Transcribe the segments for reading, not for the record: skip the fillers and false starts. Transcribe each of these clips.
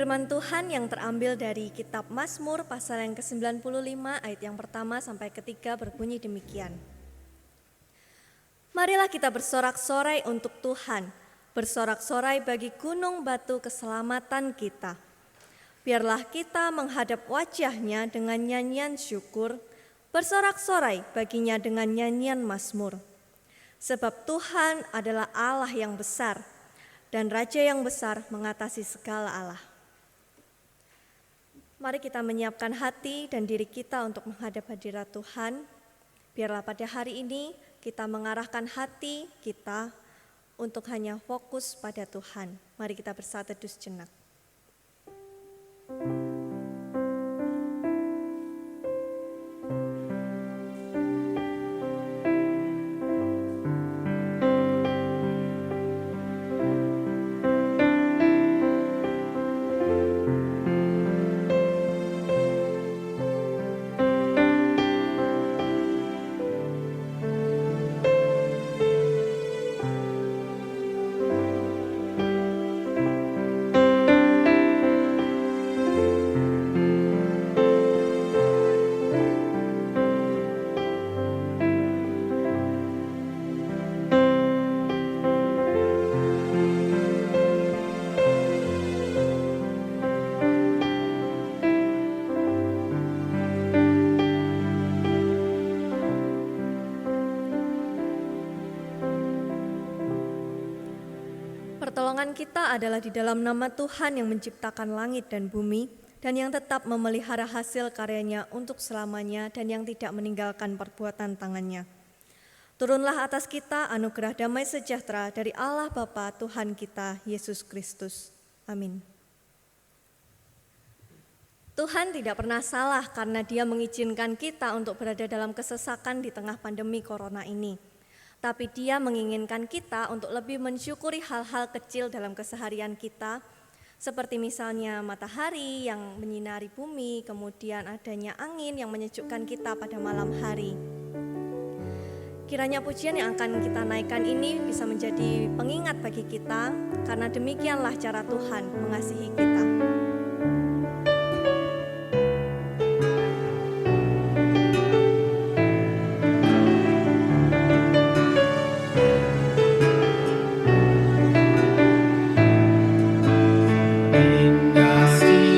Firman Tuhan yang terambil dari kitab Mazmur pasal yang ke-95 ayat yang pertama sampai ketiga berbunyi demikian. Marilah kita bersorak-sorai untuk Tuhan, bersorak-sorai bagi gunung batu keselamatan kita. Biarlah kita menghadap wajah-Nya dengan nyanyian syukur, bersorak-sorai baginya dengan nyanyian mazmur. Sebab Tuhan adalah Allah yang besar, dan Raja yang besar mengatasi segala Allah. Mari kita menyiapkan hati dan diri kita untuk menghadap hadirat Tuhan. Biarlah pada hari ini kita mengarahkan hati kita untuk hanya fokus pada Tuhan. Mari kita bersatu teduh sejenak. Pertolongan kita adalah di dalam nama Tuhan yang menciptakan langit dan bumi dan yang tetap memelihara hasil karyanya untuk selamanya dan yang tidak meninggalkan perbuatan tangannya. Turunlah atas kita anugerah damai sejahtera dari Allah Bapa Tuhan kita Yesus Kristus. Amin. Tuhan tidak pernah salah karena Dia mengizinkan kita untuk berada dalam kesesakan di tengah pandemi corona ini. Tapi Dia menginginkan kita untuk lebih mensyukuri hal-hal kecil dalam keseharian kita, seperti misalnya matahari yang menyinari bumi, kemudian adanya angin yang menyejukkan kita pada malam hari. Kiranya pujian yang akan kita naikkan ini bisa menjadi pengingat bagi kita, karena demikianlah cara Tuhan mengasihi kita. Seindah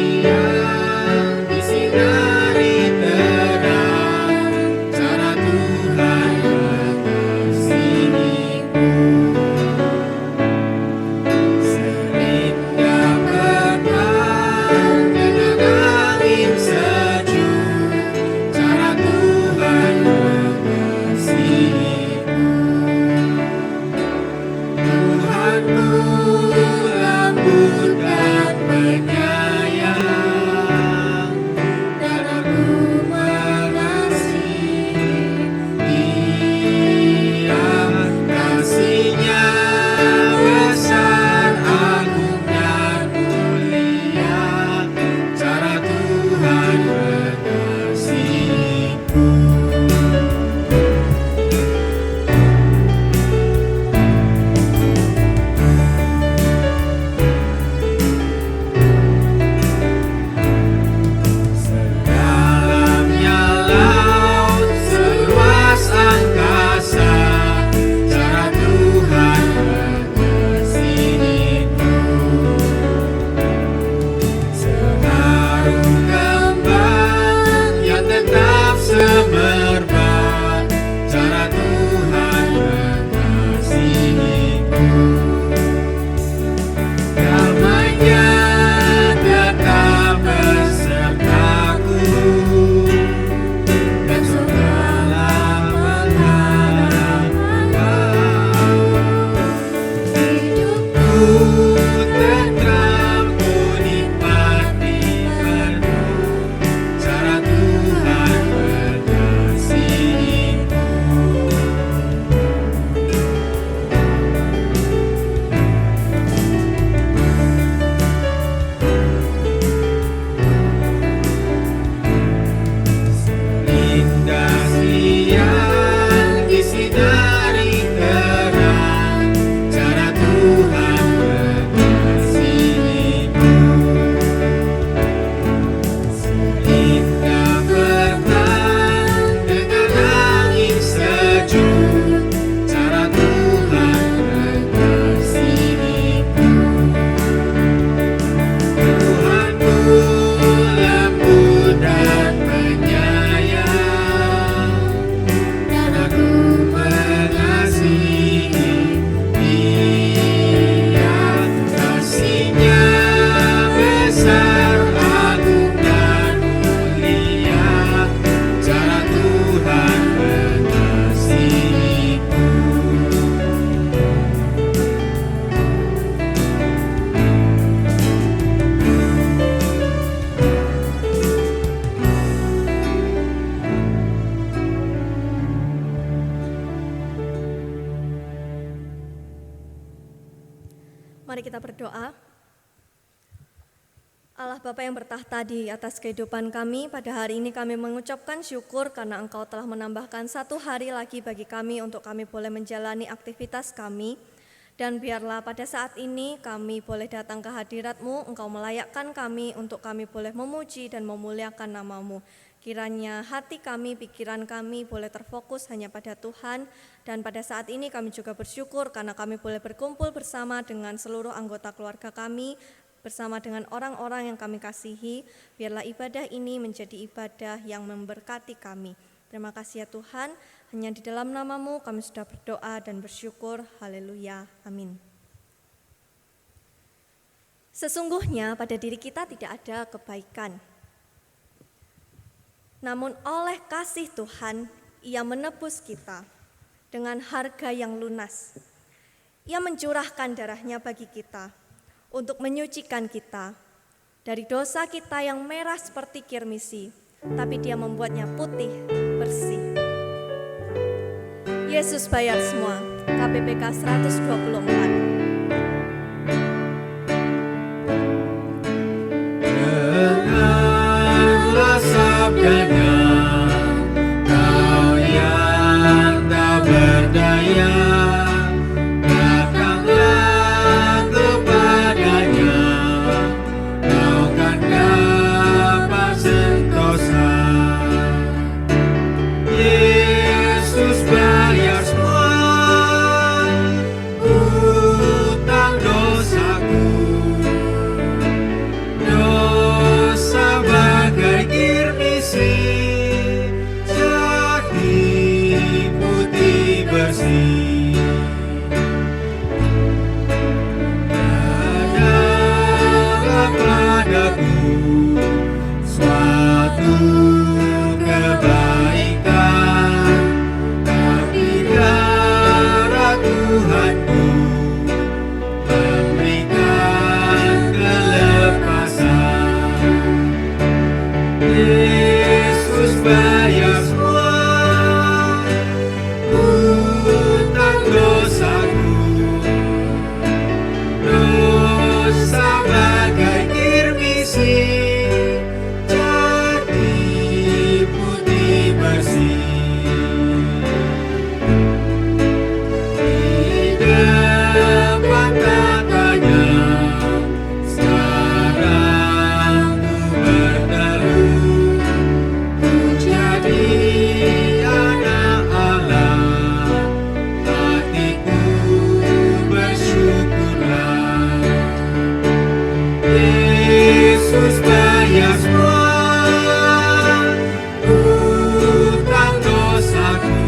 Mari kita berdoa. Allah Bapa yang bertahta di atas kehidupan kami, pada hari ini kami mengucapkan syukur karena Engkau telah menambahkan satu hari lagi bagi kami untuk kami boleh menjalani aktivitas kami. Dan biarlah pada saat ini kami boleh datang ke hadirat-Mu, Engkau melayakkan kami untuk kami boleh memuji dan memuliakan nama-Mu. Kiranya hati kami, pikiran kami boleh terfokus hanya pada Tuhan. Dan pada saat ini kami juga bersyukur karena kami boleh berkumpul bersama dengan seluruh anggota keluarga kami, bersama dengan orang-orang yang kami kasihi. Biarlah ibadah ini menjadi ibadah yang memberkati kami. Terima kasih ya Tuhan, hanya di dalam nama-Mu kami sudah berdoa dan bersyukur. Haleluya, amin. Sesungguhnya pada diri kita tidak ada kebaikan. Namun oleh kasih Tuhan, Ia menebus kita dengan harga yang lunas. Ia mencurahkan darahnya bagi kita untuk menyucikan kita dari dosa kita yang merah seperti kirmisi, tapi Dia membuatnya putih, bersih. Yesus bayar semua. KPPK 124. Dengarlah sabdanya, kau yang tak berdaya, datanglah kepadanya, kau kan dapat sentosa. Yesus bayar semua hutang dosaku. Dosa bagai kirmisi, jadi putih bersih. Adalah padaku suatu kebaikan, tapi darah Tuhanku memberikan kelepasan. Yesus bayar semua hutang dosaku. Dosa bagai kirmisi, jadi putih bersih. Di depan tatanya, sekarang ku berteduh, ku jadi anak Allah, hatiku bersyukurlah. Yesus bayar semua hutang dosaku.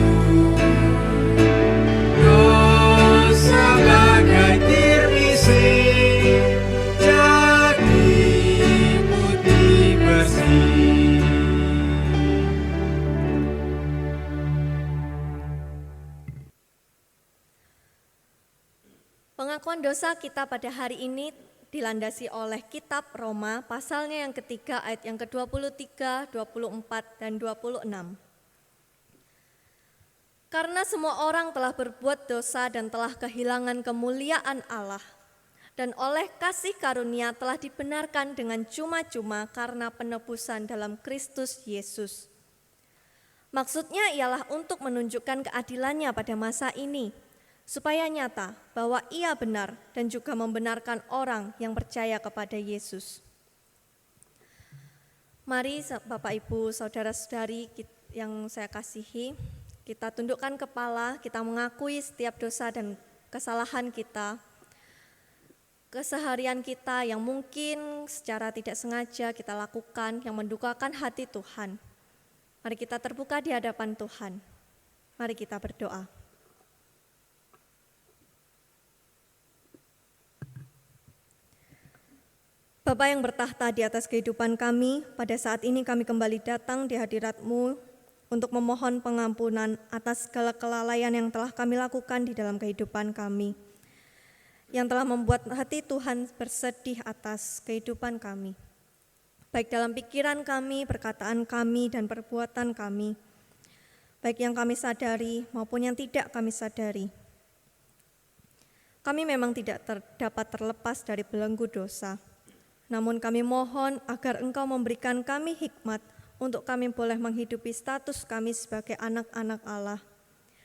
Dosa bagai kirmisi, jadi putih bersih. Pengakuan dosa kita pada hari ini dilandasi oleh kitab Roma, pasalnya yang ketiga, ayat yang ke-23, 24, dan 26. Karena semua orang telah berbuat dosa dan telah kehilangan kemuliaan Allah, dan oleh kasih karunia telah dibenarkan dengan cuma-cuma karena penebusan dalam Kristus Yesus. Maksudnya ialah untuk menunjukkan keadilannya pada masa ini, supaya nyata bahwa Ia benar dan juga membenarkan orang yang percaya kepada Yesus. Mari Bapak Ibu, Saudara-saudari yang saya kasihi, kita tundukkan kepala, kita mengakui setiap dosa dan kesalahan kita, keseharian kita yang mungkin secara tidak sengaja kita lakukan yang mendukakan hati Tuhan. Mari kita terbuka di hadapan Tuhan. Mari kita berdoa. Bapa yang bertahta di atas kehidupan kami, pada saat ini kami kembali datang di hadirat-Mu untuk memohon pengampunan atas segala kelalaian yang telah kami lakukan di dalam kehidupan kami, yang telah membuat hati Tuhan bersedih atas kehidupan kami, baik dalam pikiran kami, perkataan kami, dan perbuatan kami, baik yang kami sadari maupun yang tidak kami sadari. kami memang tidak dapat terlepas dari belenggu dosa. Namun kami mohon agar Engkau memberikan kami hikmat untuk kami boleh menghidupi status kami sebagai anak-anak Allah.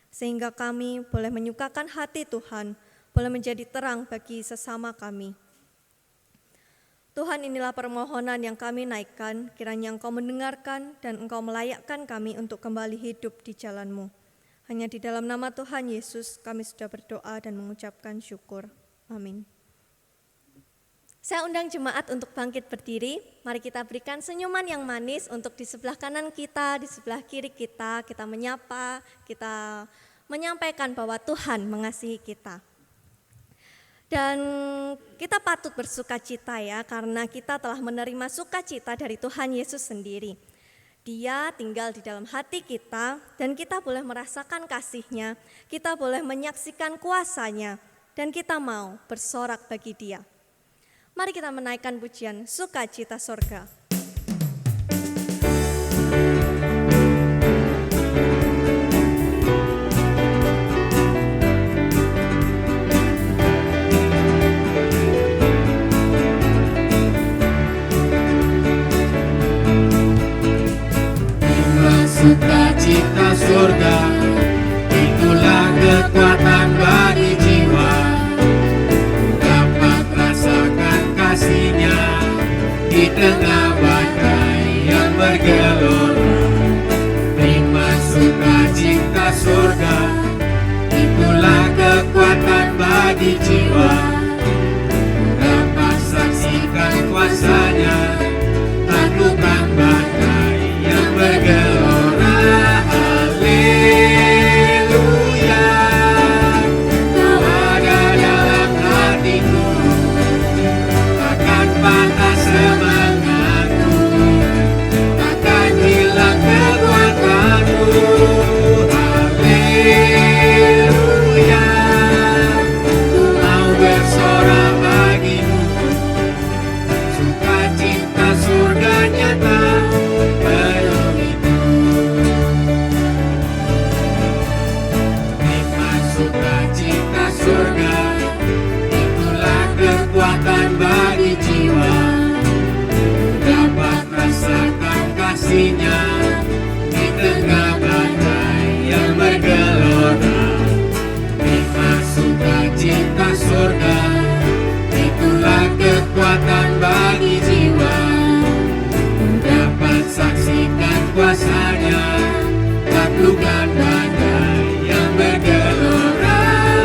Sehingga kami boleh menyukakan hati Tuhan, boleh menjadi terang bagi sesama kami. Tuhan, inilah permohonan yang kami naikkan, kiranya Engkau mendengarkan dan Engkau melayakkan kami untuk kembali hidup di jalan-Mu. Hanya di dalam nama Tuhan Yesus kami sudah berdoa dan mengucapkan syukur. Amin. Saya undang jemaat untuk bangkit berdiri. Mari kita berikan senyuman yang manis untuk di sebelah kanan kita, di sebelah kiri kita. Kita menyapa, kita menyampaikan bahwa Tuhan mengasihi kita. Dan kita patut bersuka cita ya, karena kita telah menerima sukacita dari Tuhan Yesus sendiri. Dia tinggal di dalam hati kita dan kita boleh merasakan kasih-Nya, kita boleh menyaksikan kuasa-Nya, dan kita mau bersorak bagi Dia. Mari kita menaikkan pujian Sukacita Sorga. Sukacita surga, itulah kekuatan bagi jiwa. Dapat rasakan kasih-Nya di tengah badai yang bergelora. Terima sukacita surga, itulah kekuatan bagi jiwa. Dapat saksikan kuasa-Nya, taklukan badai yang bergelora. Kasih-Nya di tengah badai yang bergelora. Terima sukacita surga, itulah kekuatan bagi jiwa. Dapat saksikan kuasa-Nya, taklukkan badai yang bergelora.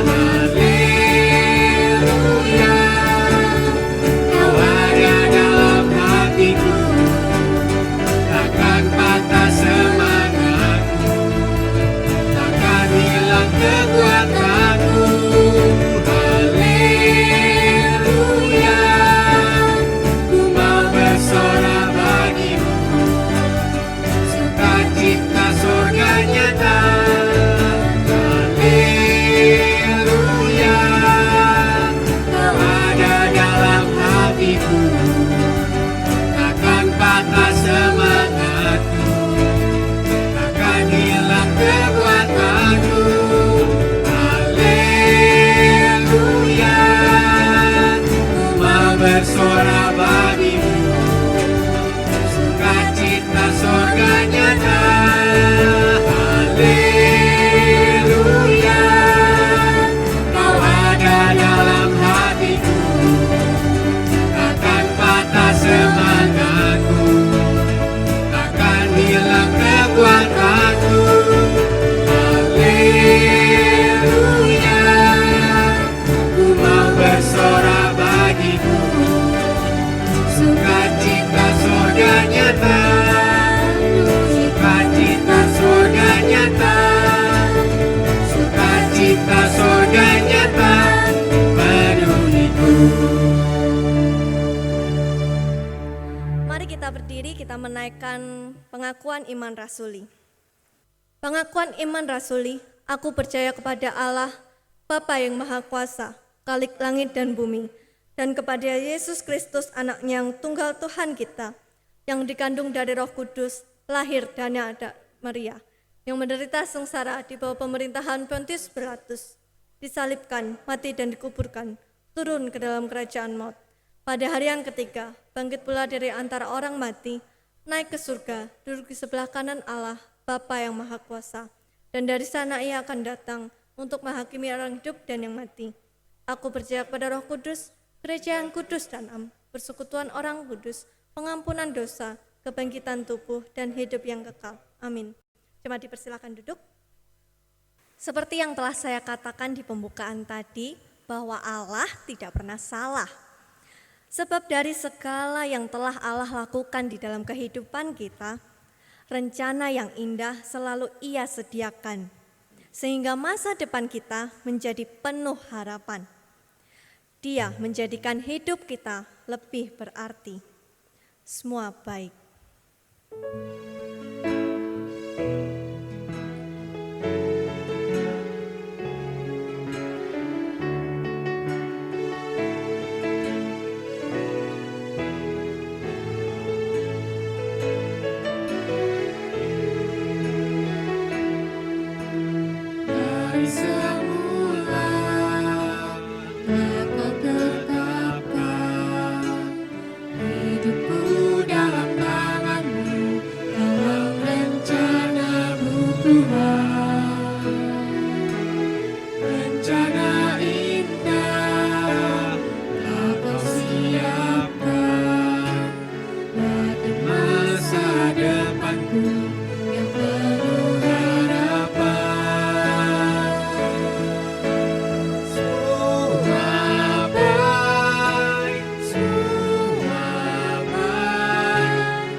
Haleluya, Kau ada dalam hatiku. Patah semangatku, takkan hilang kekuatanku. Haleluya, ku mau bersorak bagimu. Sukacita surga nyata. Haleluya, Kau ada dalam hatiku. Takkan patah semangatku, takkan hilang kekuatanku. Haleluya, ku mau bersorak bagimu. Sukacita surga nyata. Haleluya, Kau ada dalam hatiku. Takkan patah semangatku, takkan hilang kekuatanku. Haleluya, ku mau bersorak bagimu. Sukacita surga nyata. Sukacita surga nyata. Sukacita surga nyata penuhiku. Mari kita berdiri, kita menaikkan pengakuan iman rasuli. Pengakuan iman rasuli, aku percaya kepada Allah, Bapa yang Maha Kuasa, Khalik langit dan bumi, dan kepada Yesus Kristus anaknya yang tunggal Tuhan kita, yang dikandung dari Roh Kudus, lahir dari Maria, yang menderita sengsara di bawah pemerintahan Pontius Pilatus, disalibkan, mati dan dikuburkan, turun ke dalam kerajaan maut. Pada hari yang ketiga, bangkit pula dari antara orang mati, naik ke surga, duduk di sebelah kanan Allah, Bapa yang Maha Kuasa. Dan dari sana ia akan datang untuk menghakimi orang hidup dan yang mati. Aku percaya kepada Roh Kudus, gereja yang kudus dan am, persekutuan orang kudus, pengampunan dosa, kebangkitan tubuh, dan hidup yang kekal. Amin. Jemaat dipersilakan duduk. Seperti yang telah saya katakan di pembukaan tadi, bahwa Allah tidak pernah salah. Sebab dari segala yang telah Allah lakukan di dalam kehidupan kita, rencana yang indah selalu Ia sediakan, sehingga masa depan kita menjadi penuh harapan. Dia menjadikan hidup kita lebih berarti. Semua baik. Dari semula Engkau tetapkan hidupku dalam tangan-Mu, dalam rencana-Mu Tuhan. Rencana indah telah Kau siapkan bagi masa depanku yang penuh harapan.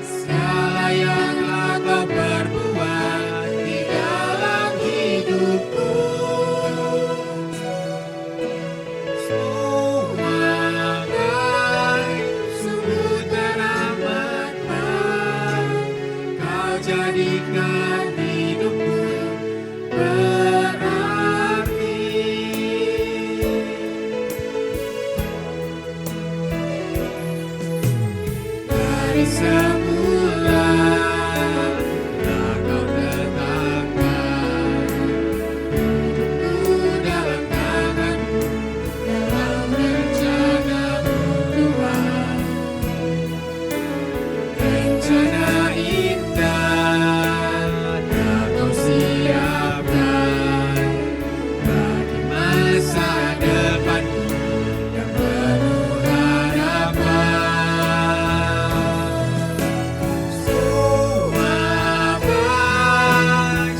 Segala yang telah Kau perbuat di dalam hidupku, semua baik, sungguh teramat baik. Kau jadikan hidupku berarti. Dari semula telah Kau tetapkan hidupku dalam tangan-Mu, dalam rencana-Mu Tuhan. Rencana indah telah Kau siapkan bagi masa depanku yang penuh harapan. Semua baik,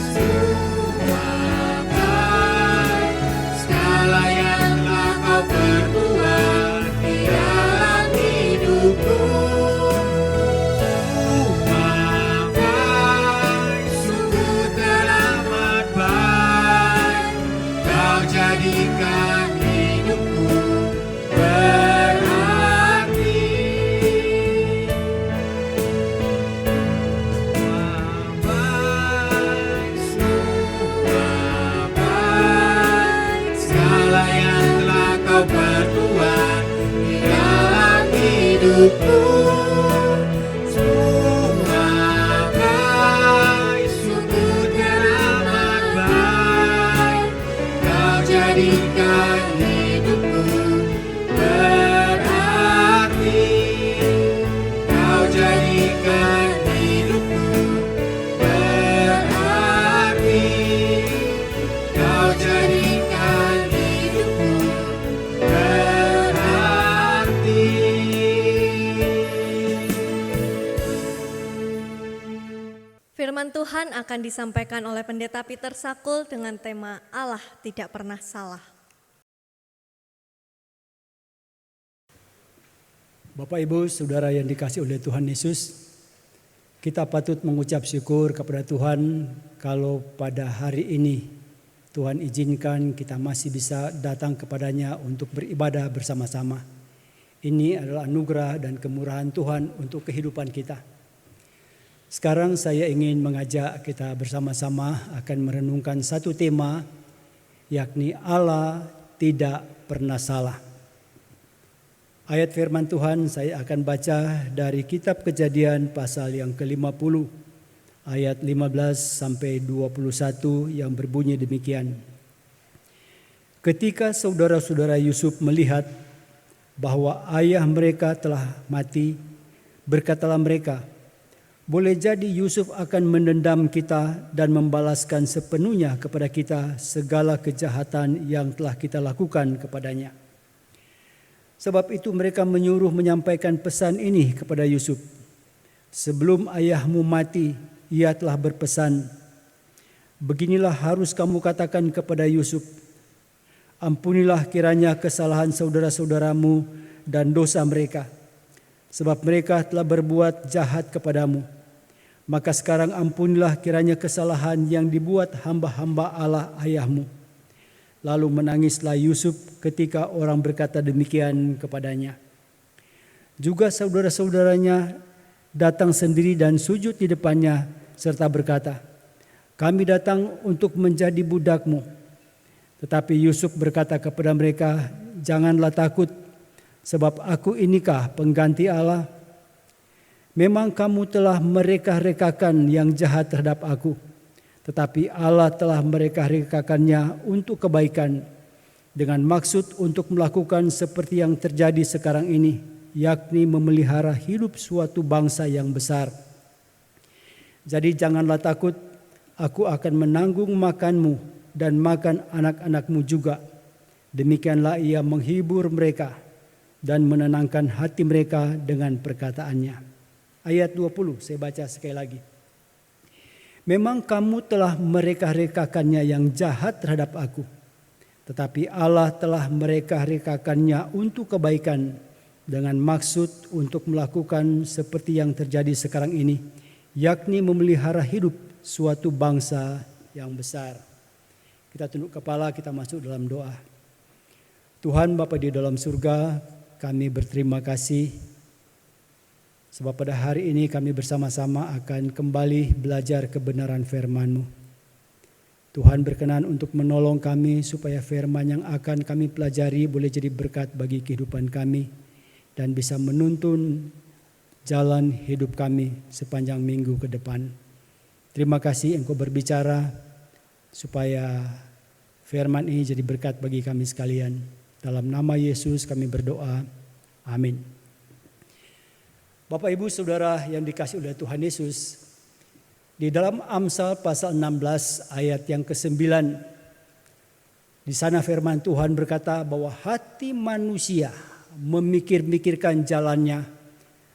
segala yang telah Kau perbuat di dalam hidupku. Semua baik, sungguh teramat baik. Kau jadikan hidupku berarti. Segala yang telah Kau perbuat di dalam hidupku. Semua baik, sungguh teramat baik. Kau jadikan hidupku berarti. Kau jadikan hidupku berarti. Kau jadikan hidupku berarti. Firman Tuhan akan disampaikan oleh Pendeta Peter Sakul dengan tema Allah tidak pernah salah. Bapak, Ibu, Saudara yang dikasihi oleh Tuhan Yesus, kita patut mengucap syukur kepada Tuhan kalau pada hari ini Tuhan izinkan kita masih bisa datang kepadanya untuk beribadah bersama-sama. Ini adalah anugerah dan kemurahan Tuhan untuk kehidupan kita. Sekarang saya ingin mengajak kita bersama-sama akan merenungkan satu tema, yakni Allah tidak pernah salah. Ayat firman Tuhan saya akan baca dari kitab Kejadian pasal yang ke-50 ayat 15 sampai 21 yang berbunyi demikian. Ketika saudara-saudara Yusuf melihat bahwa ayah mereka telah mati, berkatalah mereka, boleh jadi Yusuf akan mendendam kita dan membalaskan sepenuhnya kepada kita segala kejahatan yang telah kita lakukan kepadanya. Sebab itu mereka menyuruh menyampaikan pesan ini kepada Yusuf. Sebelum ayahmu mati, ia telah berpesan, beginilah harus kamu katakan kepada Yusuf, ampunilah kiranya kesalahan saudara-saudaramu dan dosa mereka, sebab mereka telah berbuat jahat kepadamu. Maka sekarang ampunilah kiranya kesalahan yang dibuat hamba-hamba Allah ayahmu. Lalu menangislah Yusuf ketika orang berkata demikian kepadanya. Juga saudara-saudaranya datang sendiri dan sujud di depannya serta berkata, kami datang untuk menjadi budakmu. Tetapi Yusuf berkata kepada mereka, janganlah takut, sebab aku inikah pengganti Allah. Memang kamu telah mereka-rekakan yang jahat terhadap aku, tetapi Allah telah mereka-rekakannya untuk kebaikan, dengan maksud untuk melakukan seperti yang terjadi sekarang ini, yakni memelihara hidup suatu bangsa yang besar. Jadi janganlah takut, aku akan menanggung makanmu dan makan anak-anakmu juga. Demikianlah ia menghibur mereka dan menenangkan hati mereka dengan perkataannya. Ayat 20 saya baca sekali lagi. Memang kamu telah mereka-rekakannya yang jahat terhadap aku, tetapi Allah telah mereka-rekakannya untuk kebaikan, dengan maksud untuk melakukan seperti yang terjadi sekarang ini, yakni memelihara hidup suatu bangsa yang besar. Kita tunduk kepala, kita masuk dalam doa. Tuhan Bapa di dalam surga, kami berterima kasih sebab pada hari ini kami bersama-sama akan kembali belajar kebenaran firman-Mu. Tuhan berkenan untuk menolong kami supaya firman yang akan kami pelajari boleh jadi berkat bagi kehidupan kami dan bisa menuntun jalan hidup kami sepanjang minggu ke depan. Terima kasih Engkau berbicara supaya firman ini jadi berkat bagi kami sekalian. Dalam nama Yesus kami berdoa. Amin. Bapak Ibu Saudara yang dikasihi oleh Tuhan Yesus, di dalam Amsal pasal 16 ayat yang ke-9, di sana firman Tuhan berkata bahwa hati manusia memikir-mikirkan jalannya,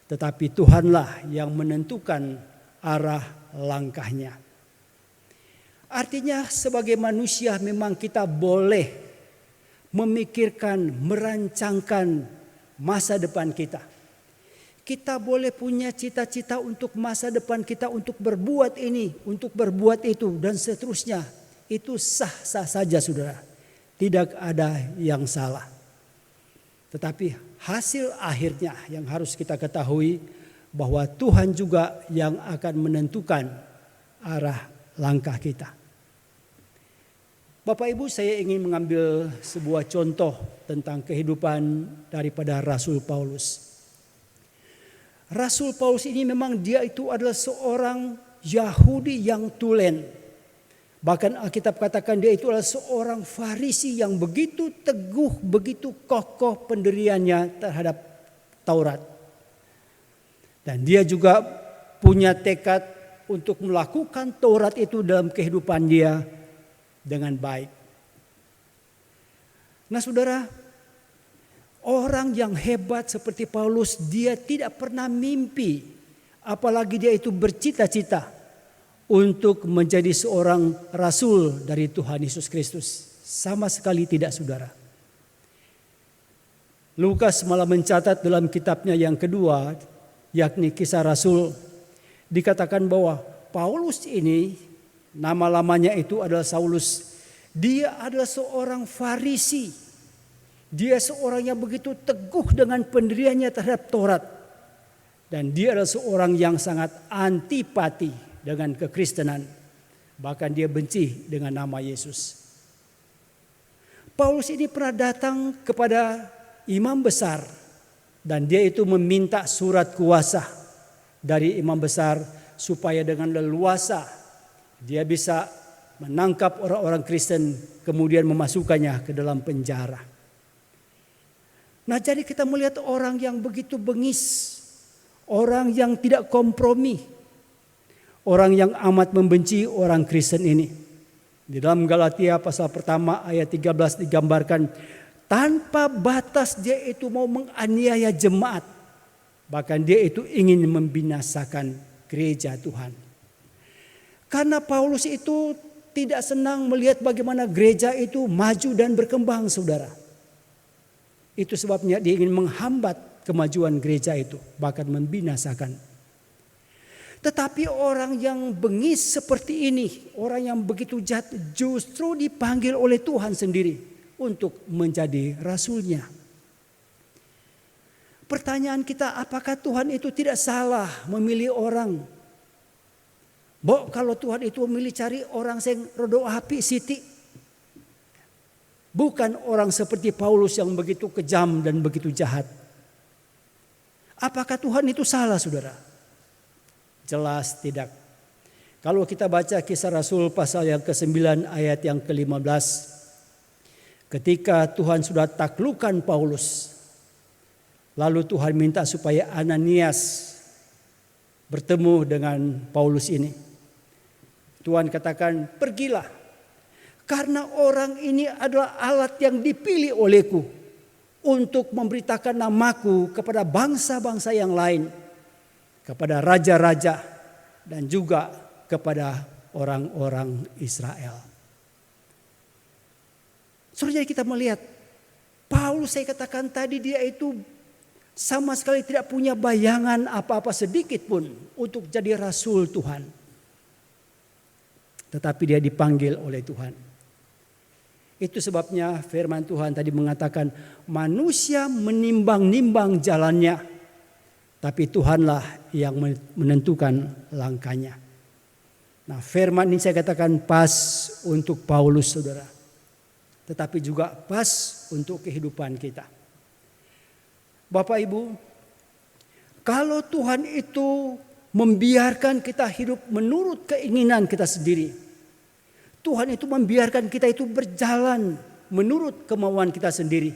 tetapi Tuhanlah yang menentukan arah langkahnya. Artinya sebagai manusia memang kita boleh memikirkan, merancangkan masa depan kita. Kita boleh punya cita-cita untuk masa depan kita, untuk berbuat ini, untuk berbuat itu, dan seterusnya. Itu sah-sah saja saudara. Tidak ada yang salah. Tetapi hasil akhirnya yang harus kita ketahui bahwa Tuhan juga yang akan menentukan arah langkah kita. Bapak Ibu, saya ingin mengambil sebuah contoh tentang kehidupan daripada Rasul Paulus. Rasul Paulus ini memang dia itu adalah seorang Yahudi yang tulen. Bahkan Alkitab katakan dia itu adalah seorang Farisi yang begitu teguh, begitu kokoh pendiriannya terhadap Taurat. Dan dia juga punya tekad untuk melakukan Taurat itu dalam kehidupan dia dengan baik. Nah saudara, orang yang hebat seperti Paulus, dia tidak pernah mimpi, apalagi dia itu bercita-cita untuk menjadi seorang rasul dari Tuhan Yesus Kristus. Sama sekali tidak saudara. Lukas malah mencatat dalam kitabnya yang kedua, yakni Kisah Rasul, dikatakan bahwa Paulus ini, nama lamanya itu adalah Saulus, dia adalah seorang Farisi. Dia seorang yang begitu teguh dengan pendiriannya terhadap Taurat. Dan dia adalah seorang yang sangat antipati dengan kekristenan. Bahkan dia benci dengan nama Yesus. Paulus ini pernah datang kepada imam besar. Dan dia itu meminta surat kuasa dari imam besar supaya dengan leluasa dia bisa menangkap orang-orang Kristen, kemudian memasukkannya ke dalam penjara. Nah, jadi kita melihat orang yang begitu bengis, orang yang tidak kompromi, orang yang amat membenci orang Kristen ini. Di dalam Galatia pasal pertama ayat 13 digambarkan, tanpa batas dia itu mau menganiaya jemaat. Bahkan dia itu ingin membinasakan gereja Tuhan. Karena Paulus itu tidak senang melihat bagaimana gereja itu maju dan berkembang, saudara. Itu sebabnya dia ingin menghambat kemajuan gereja itu, bahkan membinasakan. Tetapi orang yang bengis seperti ini, orang yang begitu jahat, justru dipanggil oleh Tuhan sendiri untuk menjadi rasulnya. Pertanyaan kita, apakah Tuhan itu tidak salah memilih orang? Kalau Tuhan itu memilih cari orang yang rodo api siti, bukan orang seperti Paulus yang begitu kejam dan begitu jahat. Apakah Tuhan itu salah, saudara? Jelas tidak. Kalau kita baca Kisah Rasul pasal yang ke-9 ayat yang ke-15. Ketika Tuhan sudah taklukkan Paulus, lalu Tuhan minta supaya Ananias bertemu dengan Paulus ini. Tuhan katakan, pergilah. Karena orang ini adalah alat yang dipilih olehku untuk memberitakan namaku kepada bangsa-bangsa yang lain, kepada raja-raja, dan juga kepada orang-orang Israel. Saudara, kita melihat Paulus, saya katakan tadi, dia itu sama sekali tidak punya bayangan apa-apa sedikit pun untuk jadi rasul Tuhan. Tetapi dia dipanggil oleh Tuhan. Itu sebabnya firman Tuhan tadi mengatakan, manusia menimbang-nimbang jalannya, tapi Tuhanlah yang menentukan langkahnya. Nah, firman ini saya katakan pas untuk Paulus, saudara. Tetapi juga pas untuk kehidupan kita. Bapak Ibu, kalau Tuhan itu membiarkan kita hidup menurut keinginan kita sendiri, Tuhan itu membiarkan kita itu berjalan menurut kemauan kita sendiri,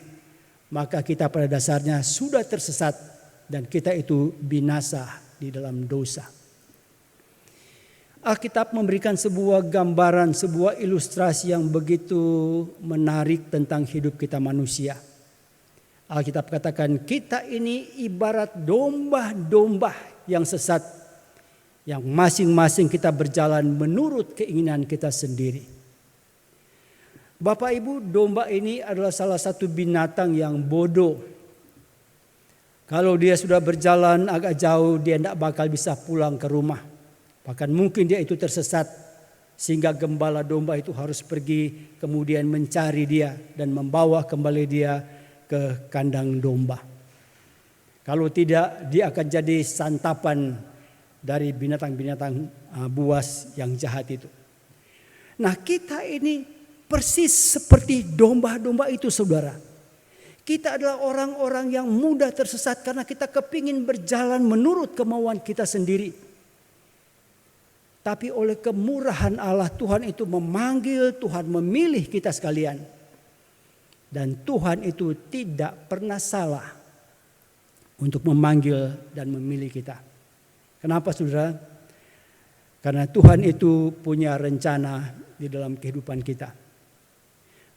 maka kita pada dasarnya sudah tersesat dan kita itu binasa di dalam dosa. Alkitab memberikan sebuah gambaran, sebuah ilustrasi yang begitu menarik tentang hidup kita manusia. Alkitab katakan, kita ini ibarat domba-domba yang sesat, yang masing-masing kita berjalan menurut keinginan kita sendiri. Bapak Ibu, domba ini adalah salah satu binatang yang bodoh. Kalau dia sudah berjalan agak jauh, dia tidak bakal bisa pulang ke rumah. Bahkan mungkin dia itu tersesat, sehingga gembala domba itu harus pergi kemudian mencari dia dan membawa kembali dia ke kandang domba. Kalau tidak, dia akan jadi santapan dari binatang-binatang buas yang jahat itu. Nah, kita ini persis seperti domba-domba itu, saudara. Kita adalah orang-orang yang mudah tersesat karena kita kepingin berjalan menurut kemauan kita sendiri. Tapi oleh kemurahan Allah, Tuhan itu memanggil, Tuhan memilih kita sekalian. Dan Tuhan itu tidak pernah salah untuk memanggil dan memilih kita. Kenapa, saudara? Karena Tuhan itu punya rencana di dalam kehidupan kita.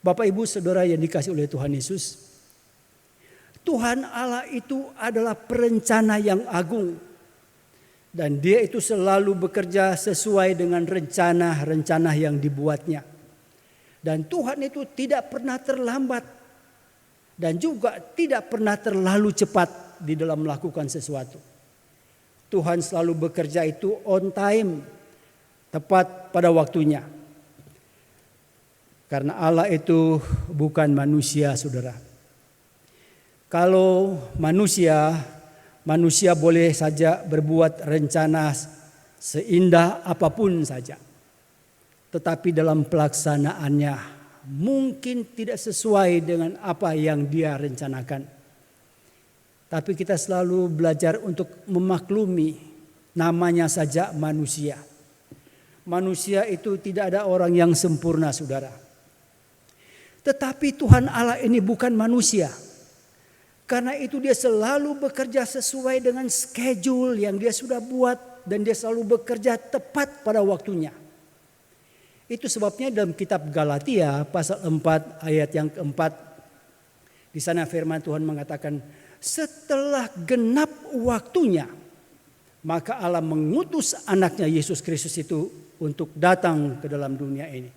Bapak, Ibu, saudara yang dikasihi oleh Tuhan Yesus, Tuhan Allah itu adalah perencana yang agung. Dan dia itu selalu bekerja sesuai dengan rencana-rencana yang dibuatnya. Dan Tuhan itu tidak pernah terlambat. Dan juga tidak pernah terlalu cepat di dalam melakukan sesuatu. Tuhan selalu bekerja itu on time, tepat pada waktunya. Karena Allah itu bukan manusia, saudara. Kalau manusia boleh saja berbuat rencana seindah apapun saja. Tetapi dalam pelaksanaannya mungkin tidak sesuai dengan apa yang dia rencanakan. Tapi kita selalu belajar untuk memaklumi, namanya saja manusia. manusia itu tidak ada orang yang sempurna, saudara. Tetapi Tuhan Allah ini bukan manusia. Karena itu dia selalu bekerja sesuai dengan schedule yang dia sudah buat. Dan dia selalu bekerja tepat pada waktunya. Itu sebabnya dalam kitab Galatia pasal 4 ayat yang keempat. Di sana firman Tuhan mengatakan, setelah genap waktunya, maka Allah mengutus anaknya Yesus Kristus itu untuk datang ke dalam dunia ini.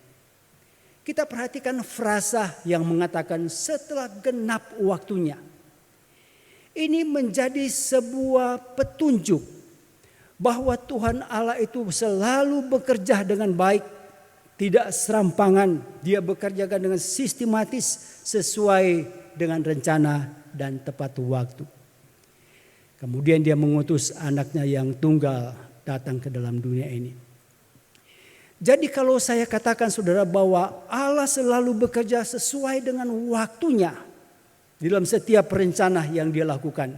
Kita perhatikan frasa yang mengatakan setelah genap waktunya. Ini menjadi sebuah petunjuk bahwa Tuhan Allah itu selalu bekerja dengan baik, tidak serampangan. Dia bekerja dengan sistematis sesuai dengan rencana dan tepat waktu. Kemudian dia mengutus anaknya yang tunggal datang ke dalam dunia ini. Jadi kalau saya katakan saudara bahwa Allah selalu bekerja sesuai dengan waktunya dalam setiap rencana yang dia lakukan,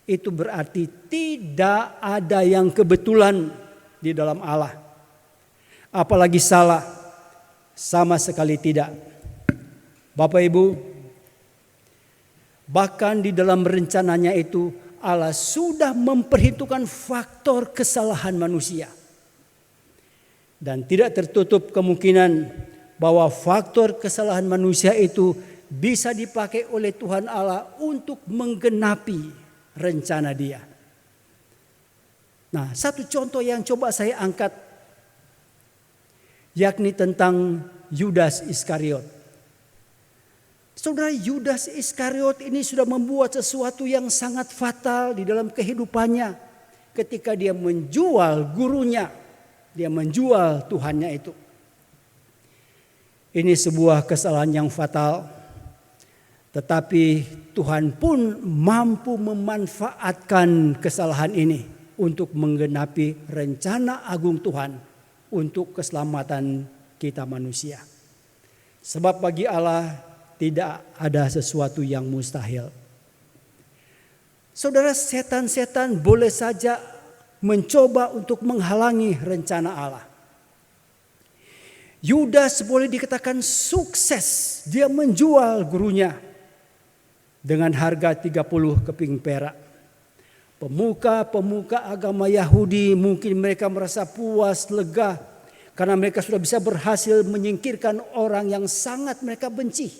itu berarti tidak ada yang kebetulan di dalam Allah. Apalagi salah, sama sekali tidak. Bapak Ibu, bahkan di dalam rencananya itu Allah sudah memperhitungkan faktor kesalahan manusia. Dan tidak tertutup kemungkinan bahwa faktor kesalahan manusia itu bisa dipakai oleh Tuhan Allah untuk menggenapi rencana Dia. Nah, satu contoh yang coba saya angkat yakni tentang Yudas Iskariot. Saudara, Yudas Iskariot ini sudah membuat sesuatu yang sangat fatal di dalam kehidupannya ketika dia menjual gurunya, dia menjual Tuhannya itu. Ini sebuah kesalahan yang fatal, tetapi Tuhan pun mampu memanfaatkan kesalahan ini untuk menggenapi rencana agung Tuhan untuk keselamatan kita manusia. Sebab bagi Allah tidak ada sesuatu yang mustahil. Saudara, setan-setan boleh saja mencoba untuk menghalangi rencana Allah. Yudas boleh dikatakan sukses, dia menjual gurunya dengan harga 30 keping perak. Pemuka-pemuka agama Yahudi mungkin mereka merasa puas, lega, karena mereka sudah bisa berhasil menyingkirkan orang yang sangat mereka benci,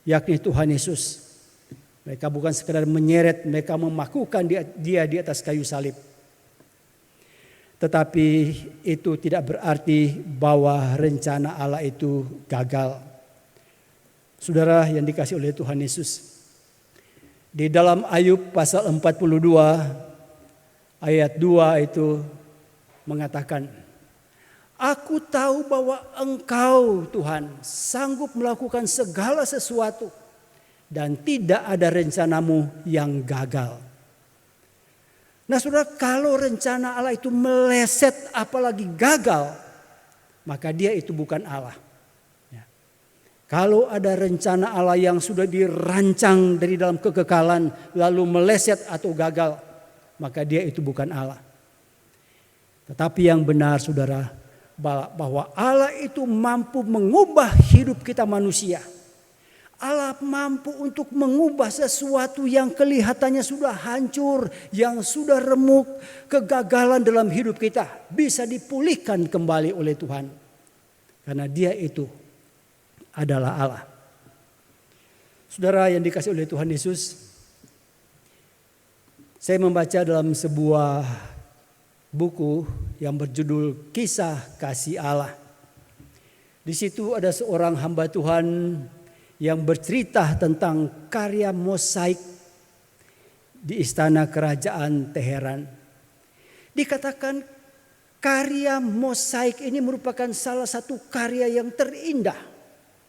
yakni Tuhan Yesus. Mereka bukan sekadar menyeret, mereka memakukan dia di atas kayu salib. Tetapi itu tidak berarti bahwa rencana Allah itu gagal. Saudara yang dikasihi oleh Tuhan Yesus, di dalam Ayub pasal 42 ayat 2 itu mengatakan, aku tahu bahwa Engkau Tuhan sanggup melakukan segala sesuatu dan tidak ada rencanamu yang gagal. Nah saudara, kalau rencana Allah itu meleset apalagi gagal, maka dia itu bukan Allah. Ya. Kalau ada rencana Allah yang sudah dirancang dari dalam kekekalan lalu meleset atau gagal, maka dia itu bukan Allah. Tetapi yang benar saudara, bahwa Allah itu mampu mengubah hidup kita manusia. Allah mampu untuk mengubah sesuatu yang kelihatannya sudah hancur, yang sudah remuk, kegagalan dalam hidup kita bisa dipulihkan kembali oleh Tuhan. Karena Dia itu adalah Allah. Saudara yang dikasihi oleh Tuhan Yesus, saya membaca dalam sebuah buku yang berjudul Kisah Kasih Allah. Di situ ada seorang hamba Tuhan yang bercerita tentang karya mosaik di istana kerajaan Teheran. Dikatakan karya mosaik ini merupakan salah satu karya yang terindah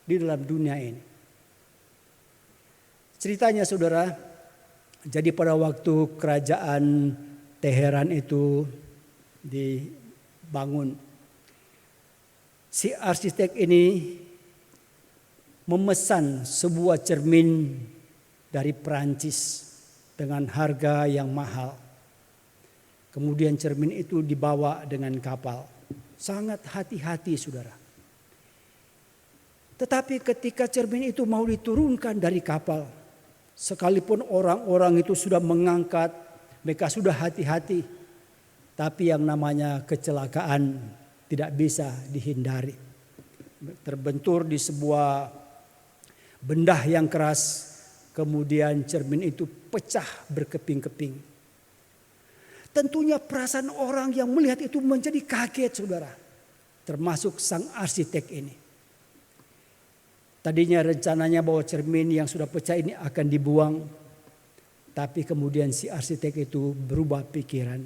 di dalam dunia ini. Ceritanya saudara, jadi pada waktu kerajaan Teheran itu dibangun, si arsitek ini memesan sebuah cermin dari Perancis dengan harga yang mahal. Kemudian cermin itu dibawa dengan kapal. Sangat hati-hati saudara. Tetapi ketika cermin itu mau diturunkan dari kapal, sekalipun orang-orang itu sudah mengangkat, mereka sudah hati-hati, tapi yang namanya kecelakaan tidak bisa dihindari. Terbentur di sebuah benda yang keras, kemudian cermin itu pecah berkeping-keping. Tentunya perasaan orang yang melihat itu menjadi kaget saudara, termasuk sang arsitek ini. Tadinya rencananya bahwa cermin yang sudah pecah ini akan dibuang, tapi kemudian si arsitek itu berubah pikiran.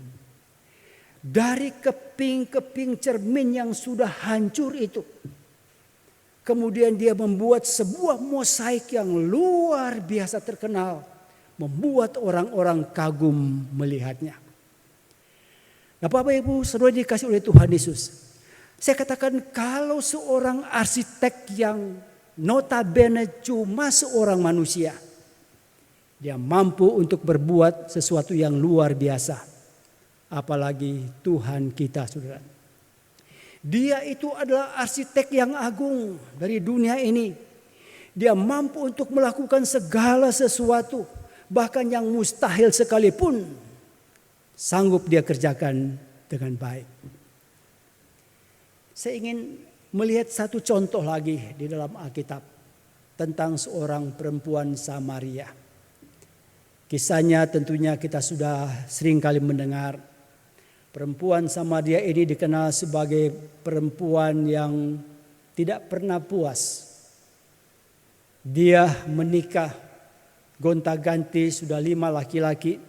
Dari keping-keping cermin yang sudah hancur itu, kemudian dia membuat sebuah mosaik yang luar biasa terkenal, membuat orang-orang kagum melihatnya. Nah, Bapak Ibu, saudara dikasih oleh Tuhan Yesus, saya katakan kalau seorang arsitek yang notabene cuma seorang manusia, dia mampu untuk berbuat sesuatu yang luar biasa. Apalagi Tuhan kita, saudara. Dia itu adalah arsitek yang agung dari dunia ini. Dia mampu untuk melakukan segala sesuatu, bahkan yang mustahil sekalipun sanggup dia kerjakan dengan baik. Saya ingin melihat satu contoh lagi di dalam Alkitab tentang seorang perempuan Samaria. Kisahnya tentunya kita sudah sering kali mendengar. Perempuan Samaria ini dikenal sebagai perempuan yang tidak pernah puas. Dia menikah gonta-ganti sudah 5 laki-laki,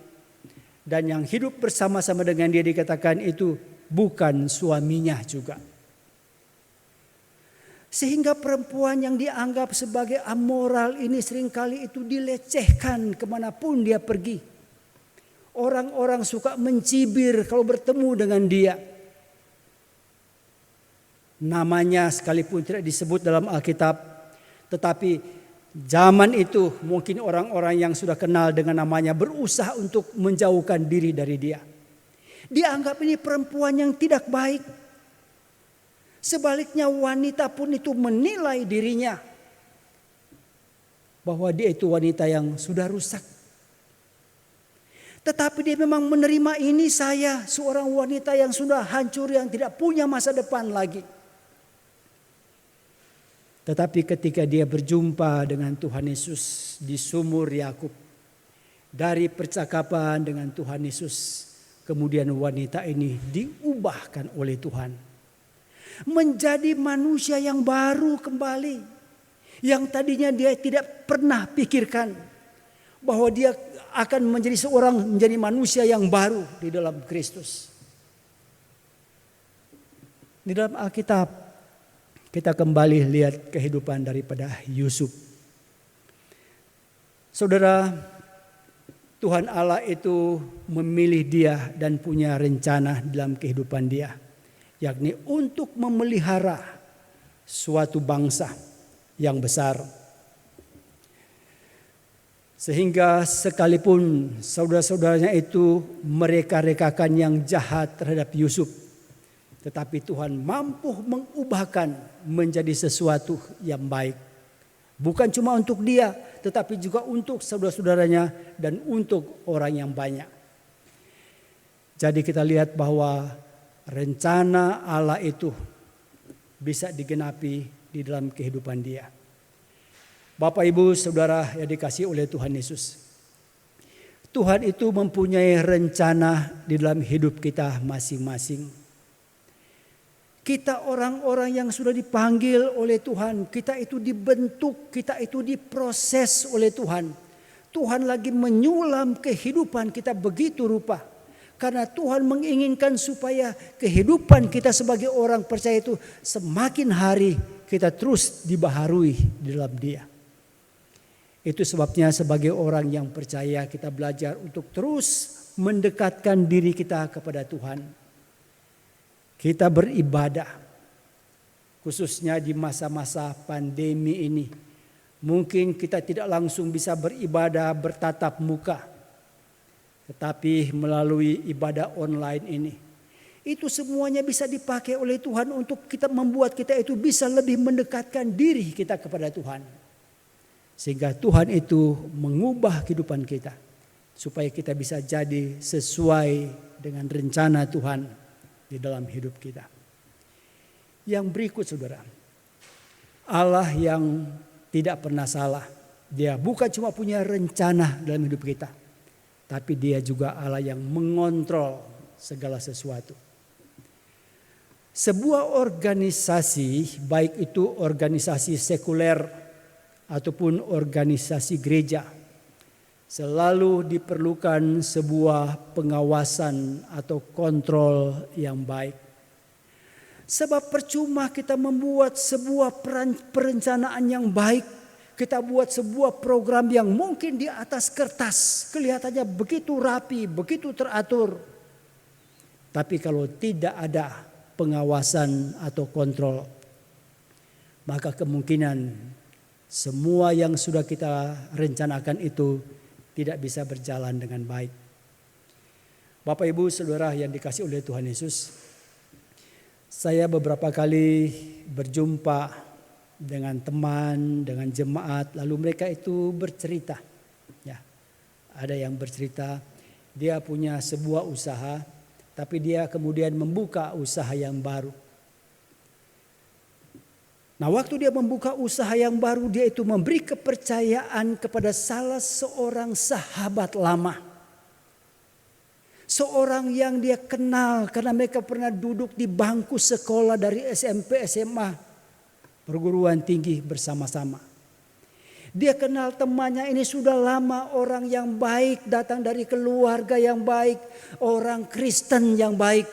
dan yang hidup bersama-sama dengan dia dikatakan itu bukan suaminya juga. Sehingga perempuan yang dianggap sebagai amoral ini seringkali itu dilecehkan kemanapun dia pergi. Orang-orang suka mencibir kalau bertemu dengan dia. Namanya sekalipun tidak disebut dalam Alkitab, tetapi zaman itu mungkin orang-orang yang sudah kenal dengan namanya berusaha untuk menjauhkan diri dari dia. Dianggap ini perempuan yang tidak baik. Sebaliknya wanita pun itu menilai dirinya bahwa dia itu wanita yang sudah rusak. Tetapi dia memang menerima ini, saya seorang wanita yang sudah hancur, yang tidak punya masa depan lagi. Tetapi ketika dia berjumpa dengan Tuhan Yesus di sumur Yakub, dari percakapan dengan Tuhan Yesus, kemudian wanita ini diubahkan oleh Tuhan. Menjadi manusia yang baru kembali. Yang tadinya dia tidak pernah pikirkan bahwa dia akan menjadi manusia yang baru di dalam Kristus. Di dalam Alkitab kita kembali lihat kehidupan daripada Yusuf. Saudara, Tuhan Allah itu memilih dia dan punya rencana dalam kehidupan dia, yakni untuk memelihara suatu bangsa yang besar. Sehingga sekalipun saudara-saudaranya itu mereka-rekakan yang jahat terhadap Yusuf, tetapi Tuhan mampu mengubahkan menjadi sesuatu yang baik. Bukan cuma untuk dia, tetapi juga untuk saudara-saudaranya dan untuk orang yang banyak. Jadi kita lihat bahwa rencana Allah itu bisa digenapi di dalam kehidupan dia. Bapak, Ibu, Saudara yang dikasihi oleh Tuhan Yesus. Tuhan itu mempunyai rencana di dalam hidup kita masing-masing. Kita orang-orang yang sudah dipanggil oleh Tuhan, kita itu dibentuk, kita itu diproses oleh Tuhan. Tuhan lagi menyulam kehidupan kita begitu rupa. Karena Tuhan menginginkan supaya kehidupan kita sebagai orang percaya itu semakin hari kita terus dibaharui di dalam Dia. Itu sebabnya sebagai orang yang percaya kita belajar untuk terus mendekatkan diri kita kepada Tuhan. Kita beribadah, khususnya di masa-masa pandemi ini. Mungkin kita tidak langsung bisa beribadah bertatap muka, tetapi melalui ibadah online ini Itu semuanya bisa dipakai oleh Tuhan untuk kita membuat kita itu bisa lebih mendekatkan diri kita kepada Tuhan. Sehingga Tuhan itu mengubah kehidupan kita. Supaya kita bisa jadi sesuai dengan rencana Tuhan di dalam hidup kita. Yang berikut saudara. Allah yang tidak pernah salah. Dia bukan cuma punya rencana dalam hidup kita. Tapi dia juga Allah yang mengontrol segala sesuatu. Sebuah organisasi, baik itu organisasi sekuler ataupun organisasi gereja, selalu diperlukan sebuah pengawasan atau kontrol yang baik. Sebab percuma kita membuat sebuah perencanaan yang baik, kita buat sebuah program yang mungkin di atas kertas kelihatannya begitu rapi, begitu teratur. Tapi kalau tidak ada pengawasan atau kontrol, maka kemungkinan semua yang sudah kita rencanakan itu tidak bisa berjalan dengan baik. Bapak Ibu Saudara yang dikasihi oleh Tuhan Yesus, saya beberapa kali berjumpa dengan teman, dengan jemaat, lalu mereka itu bercerita. Ya, ada yang bercerita dia punya sebuah usaha, tapi dia kemudian membuka usaha yang baru. Nah, waktu dia membuka usaha yang baru, dia itu memberi kepercayaan kepada salah seorang sahabat lama. Seorang yang dia kenal karena mereka pernah duduk di bangku sekolah dari SMP, SMA, perguruan tinggi bersama-sama. Dia kenal temannya ini sudah lama, orang yang baik, datang dari keluarga yang baik, orang Kristen yang baik.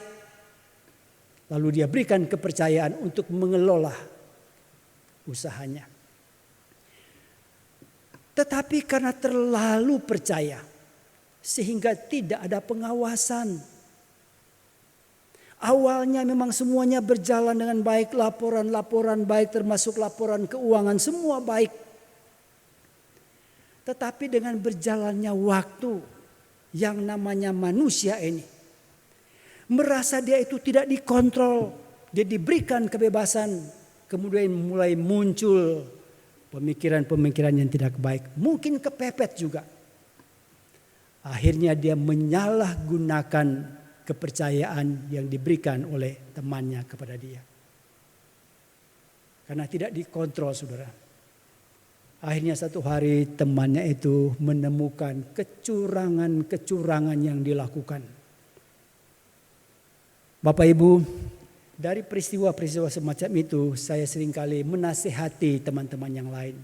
Lalu dia berikan kepercayaan untuk mengelola usahanya. Tetapi karena terlalu percaya, sehingga tidak ada pengawasan. Awalnya memang semuanya berjalan dengan baik, laporan-laporan baik, termasuk laporan keuangan, semua baik. Tetapi dengan berjalannya waktu, yang namanya manusia ini merasa dia itu tidak dikontrol, dia diberikan kebebasan, kemudian mulai muncul pemikiran-pemikiran yang tidak baik, mungkin kepepet juga. Akhirnya dia menyalahgunakan kepercayaan yang diberikan oleh temannya kepada dia. Karena tidak dikontrol, saudara. Akhirnya satu hari temannya itu menemukan kecurangan-kecurangan yang dilakukan. Bapak Ibu, dari peristiwa-peristiwa semacam itu saya seringkali menasihati teman-teman yang lain.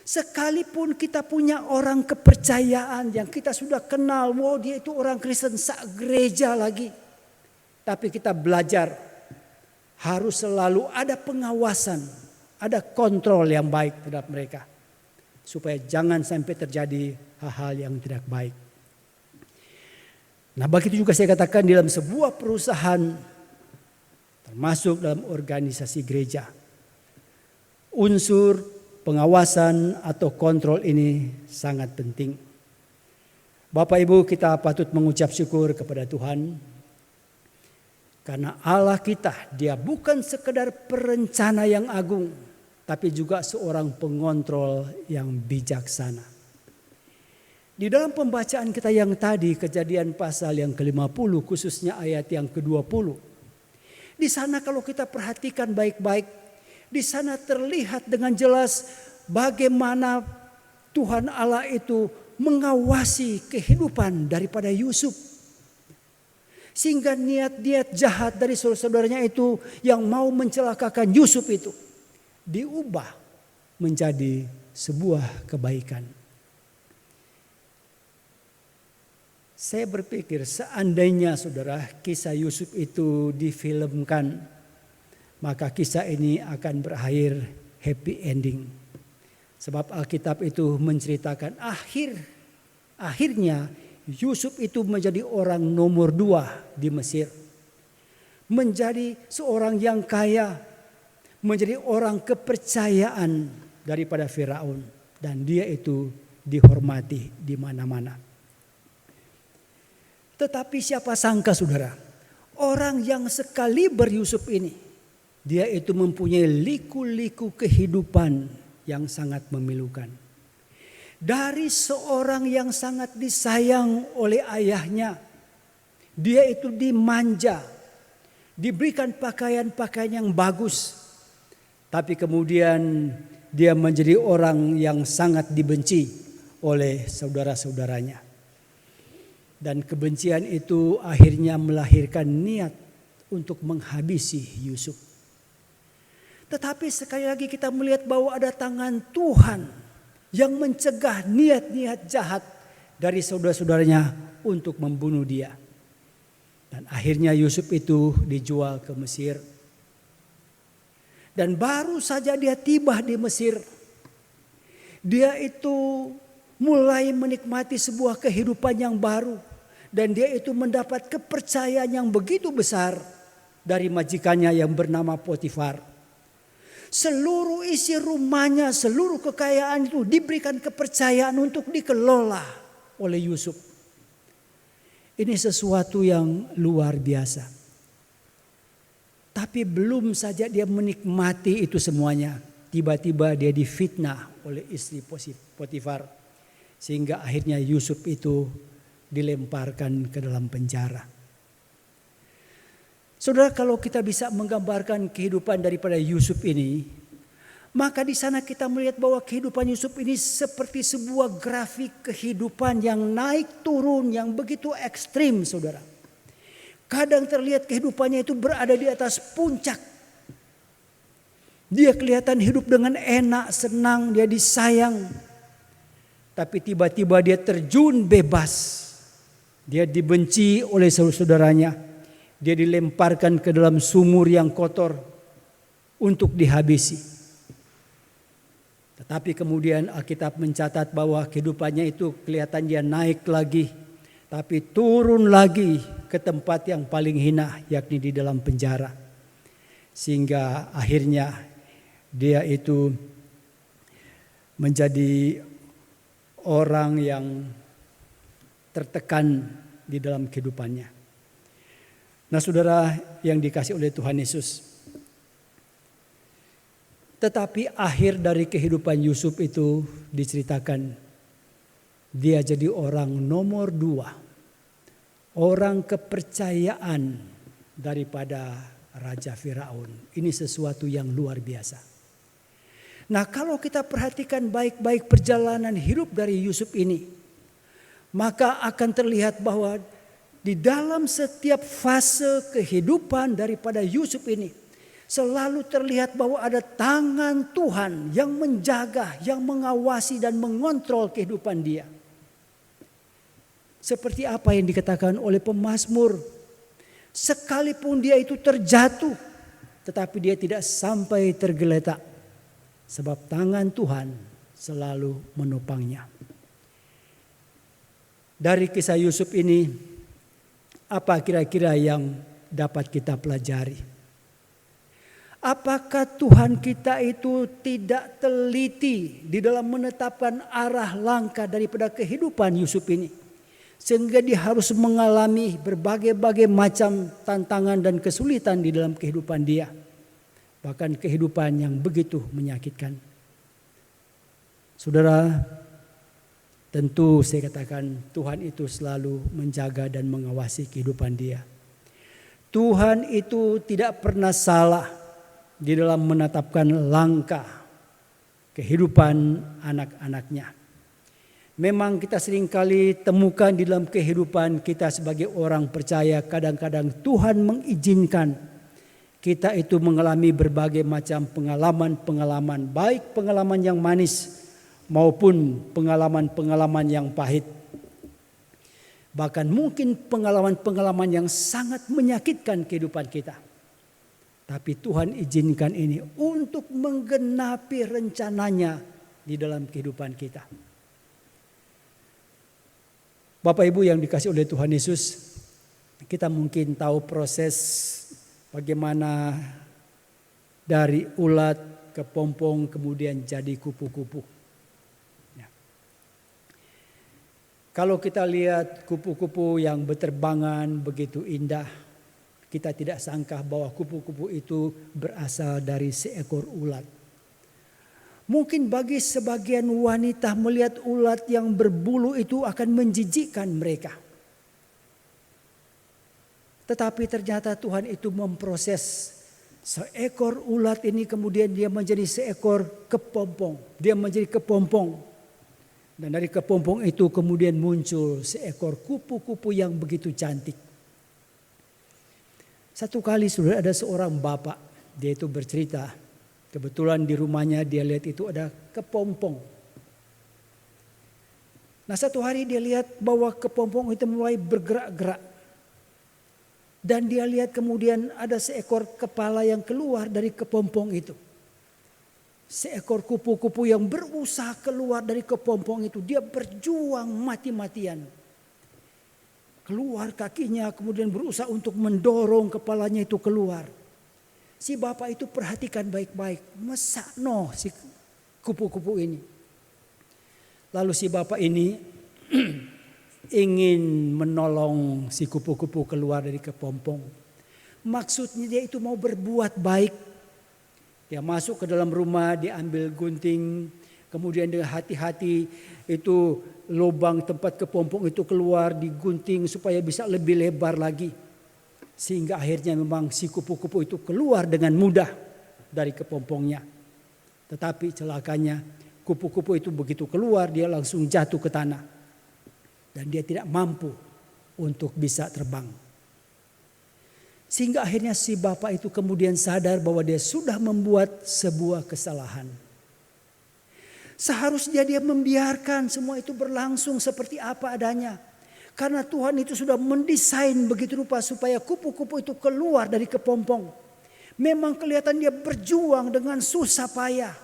Sekalipun kita punya orang kepercayaan yang kita sudah kenal, wow dia itu orang Kristen gereja lagi. Tapi kita belajar harus selalu ada pengawasan. Ada kontrol yang baik terhadap mereka. Supaya jangan sampai terjadi hal-hal yang tidak baik. Nah begitu juga saya katakan dalam sebuah perusahaan, termasuk dalam organisasi gereja. Unsur pengawasan atau kontrol ini sangat penting. Bapak Ibu, kita patut mengucap syukur kepada Tuhan. Karena Allah kita, dia bukan sekedar perencana yang agung, tapi juga seorang pengontrol yang bijaksana. Di dalam pembacaan kita yang tadi, Kejadian pasal yang ke-50, khususnya ayat yang ke-20. Di sana kalau kita perhatikan baik-baik, di sana terlihat dengan jelas bagaimana Tuhan Allah itu mengawasi kehidupan daripada Yusuf. Sehingga niat-niat jahat dari saudara-saudaranya itu yang mau mencelakakan Yusuf itu diubah menjadi sebuah kebaikan. Saya berpikir seandainya saudara kisah Yusuf itu difilmkan, maka kisah ini akan berakhir happy ending. Sebab Alkitab itu menceritakan akhirnya Yusuf itu menjadi orang nomor 2 di Mesir. Menjadi seorang yang kaya. Menjadi orang kepercayaan daripada Firaun. Dan dia itu dihormati di mana-mana. Tetapi siapa sangka saudara. Orang yang sekaliber Yusuf ini, dia itu mempunyai liku-liku kehidupan yang sangat memilukan. Dari seorang yang sangat disayang oleh ayahnya, dia itu dimanja, diberikan pakaian-pakaian yang bagus. Tapi kemudian dia menjadi orang yang sangat dibenci oleh saudara-saudaranya. Dan kebencian itu akhirnya melahirkan niat untuk menghabisi Yusuf. Tetapi sekali lagi kita melihat bahwa ada tangan Tuhan yang mencegah niat-niat jahat dari saudara-saudaranya untuk membunuh dia. Dan akhirnya Yusuf itu dijual ke Mesir. Dan baru saja dia tiba di Mesir, dia itu mulai menikmati sebuah kehidupan yang baru. Dan dia itu mendapat kepercayaan yang begitu besar dari majikannya yang bernama Potifar. Seluruh isi rumahnya, seluruh kekayaan itu diberikan kepercayaan untuk dikelola oleh Yusuf. Ini sesuatu yang luar biasa. Tapi belum saja dia menikmati itu semuanya, tiba-tiba dia difitnah oleh istri Potifar. Sehingga akhirnya Yusuf itu dilemparkan ke dalam penjara. Saudara, kalau kita bisa menggambarkan kehidupan daripada Yusuf ini, maka di sana kita melihat bahwa kehidupan Yusuf ini seperti sebuah grafik kehidupan yang naik turun yang begitu ekstrim, saudara. Kadang terlihat kehidupannya itu berada di atas puncak. Dia kelihatan hidup dengan enak, senang, dia disayang. Tapi tiba-tiba dia terjun bebas. Dia dibenci oleh saudara-saudaranya. Dia dilemparkan ke dalam sumur yang kotor untuk dihabisi. Tetapi kemudian Alkitab mencatat bahwa kehidupannya itu kelihatan dia naik lagi. Tapi turun lagi ke tempat yang paling hina, yakni di dalam penjara. Sehingga akhirnya dia itu menjadi orang yang tertekan di dalam kehidupannya. Nah, saudara yang dikasih oleh Tuhan Yesus, tetapi akhir dari kehidupan Yusuf itu diceritakan dia jadi orang nomor 2, orang kepercayaan daripada Raja Firaun. Ini sesuatu yang luar biasa. Nah, kalau kita perhatikan baik-baik perjalanan hidup dari Yusuf ini, maka akan terlihat bahwa di dalam setiap fase kehidupan daripada Yusuf ini selalu terlihat bahwa ada tangan Tuhan yang menjaga, yang mengawasi dan mengontrol kehidupan dia. Seperti apa yang dikatakan oleh pemazmur, sekalipun dia itu terjatuh, tetapi dia tidak sampai tergeletak, sebab tangan Tuhan selalu menopangnya. Dari kisah Yusuf ini, apa kira-kira yang dapat kita pelajari? Apakah Tuhan kita itu tidak teliti di dalam menetapkan arah langkah daripada kehidupan Yusuf ini? Sehingga dia harus mengalami berbagai-bagai macam tantangan dan kesulitan di dalam kehidupan dia. Bahkan kehidupan yang begitu menyakitkan. Saudara, tentu saya katakan Tuhan itu selalu menjaga dan mengawasi kehidupan dia. Tuhan itu tidak pernah salah di dalam menetapkan langkah kehidupan anak-anaknya. Memang kita seringkali temukan di dalam kehidupan kita sebagai orang percaya, kadang-kadang Tuhan mengizinkan kita itu mengalami berbagai macam pengalaman-pengalaman, baik pengalaman yang manis maupun pengalaman-pengalaman yang pahit. Bahkan mungkin pengalaman-pengalaman yang sangat menyakitkan kehidupan kita. Tapi Tuhan izinkan ini untuk menggenapi rencananya di dalam kehidupan kita. Bapak Ibu yang dikasih oleh Tuhan Yesus, kita mungkin tahu proses bagaimana dari ulat ke pompong kemudian jadi kupu-kupu. Ya. Kalau kita lihat kupu-kupu yang berterbangan begitu indah, Kita tidak sangka bahwa kupu-kupu itu berasal dari seekor ulat. Mungkin bagi sebagian wanita melihat ulat yang berbulu itu akan menjijikkan mereka. Tetapi ternyata Tuhan itu memproses seekor ulat ini, kemudian dia menjadi seekor kepompong. Dia menjadi kepompong. Dan dari kepompong itu kemudian muncul seekor kupu-kupu yang begitu cantik. Satu kali sudah ada seorang bapak, dia itu bercerita, kebetulan di rumahnya dia lihat itu ada kepompong. Nah, satu hari dia lihat bahwa kepompong itu mulai bergerak-gerak. Dan dia lihat kemudian ada seekor kepala yang keluar dari kepompong itu. Seekor kupu-kupu yang berusaha keluar dari kepompong itu. Dia berjuang mati-matian. Keluar kakinya, kemudian berusaha untuk mendorong kepalanya itu keluar. Si bapak itu perhatikan baik-baik. Mesakno si kupu-kupu ini. Lalu si bapak ini ingin menolong si kupu-kupu keluar dari kepompong. Maksudnya dia itu mau berbuat baik. Dia masuk ke dalam rumah, dia ambil gunting. Kemudian dengan hati-hati itu lubang tempat kepompong itu keluar, digunting supaya bisa lebih lebar lagi. Sehingga akhirnya memang si kupu-kupu itu keluar dengan mudah dari kepompongnya. Tetapi celakanya kupu-kupu itu begitu keluar dia langsung jatuh ke tanah. Dan dia tidak mampu untuk bisa terbang. Sehingga akhirnya si bapak itu kemudian sadar bahwa dia sudah membuat sebuah kesalahan. Seharusnya dia membiarkan semua itu berlangsung seperti apa adanya. Karena Tuhan itu sudah mendesain begitu rupa supaya kupu-kupu itu keluar dari kepompong. Memang kelihatan dia berjuang dengan susah payah.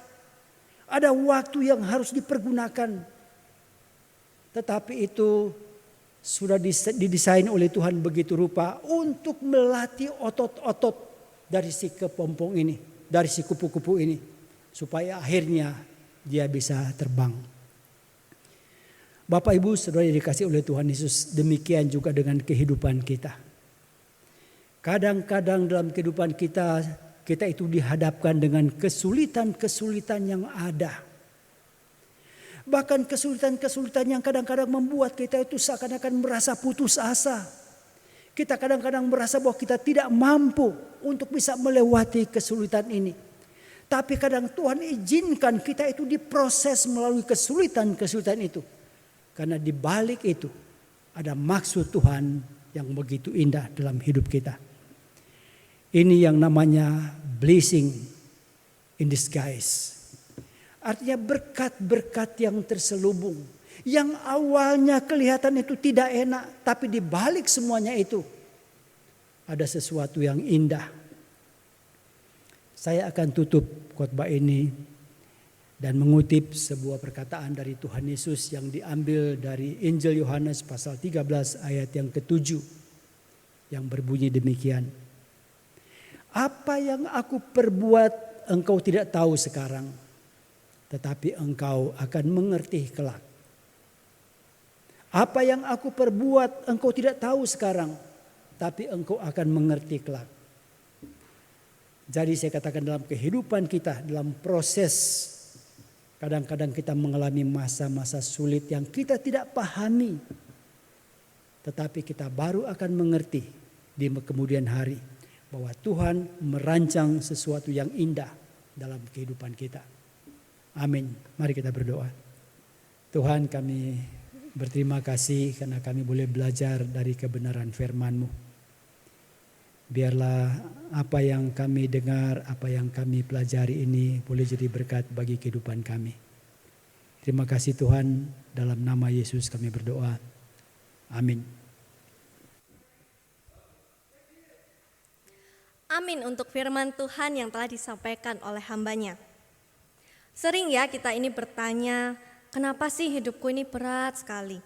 Ada waktu yang harus dipergunakan. Tetapi itu sudah didesain oleh Tuhan begitu rupa untuk melatih otot-otot dari si kepompong ini. Dari si kupu-kupu ini. Supaya akhirnya dia bisa terbang. Bapak Ibu saudara yang dikasih oleh Tuhan Yesus, demikian juga dengan kehidupan kita. Kadang-kadang dalam kehidupan kita itu dihadapkan dengan kesulitan-kesulitan yang ada. Bahkan kesulitan-kesulitan yang kadang-kadang membuat kita itu seakan-akan merasa putus asa. Kita kadang-kadang merasa bahwa kita tidak mampu untuk bisa melewati kesulitan ini. Tapi kadang Tuhan izinkan kita itu diproses melalui kesulitan-kesulitan itu. Karena di balik itu ada maksud Tuhan yang begitu indah dalam hidup kita. Ini yang namanya blessing in disguise. Artinya berkat-berkat yang terselubung. Yang awalnya kelihatan itu tidak enak. Tapi di balik semuanya itu ada sesuatu yang indah. Saya akan tutup khotbah ini dan mengutip sebuah perkataan dari Tuhan Yesus yang diambil dari Injil Yohanes pasal 13 ayat yang ke-7 yang berbunyi demikian. Apa yang aku perbuat engkau tidak tahu sekarang, tetapi engkau akan mengerti kelak. Apa yang aku perbuat engkau tidak tahu sekarang, tapi engkau akan mengerti kelak. Jadi saya katakan dalam kehidupan kita, dalam proses kadang-kadang kita mengalami masa-masa sulit yang kita tidak pahami. Tetapi kita baru akan mengerti di kemudian hari bahwa Tuhan merancang sesuatu yang indah dalam kehidupan kita. Amin. Mari kita berdoa. Tuhan, kami berterima kasih karena kami boleh belajar dari kebenaran firman-Mu. Biarlah apa yang kami dengar, apa yang kami pelajari ini boleh jadi berkat bagi kehidupan kami. Terima kasih Tuhan, dalam nama Yesus kami berdoa. Amin. Amin untuk firman Tuhan yang telah disampaikan oleh hamba-Nya. Sering ya kita ini bertanya, kenapa sih hidupku ini berat sekali?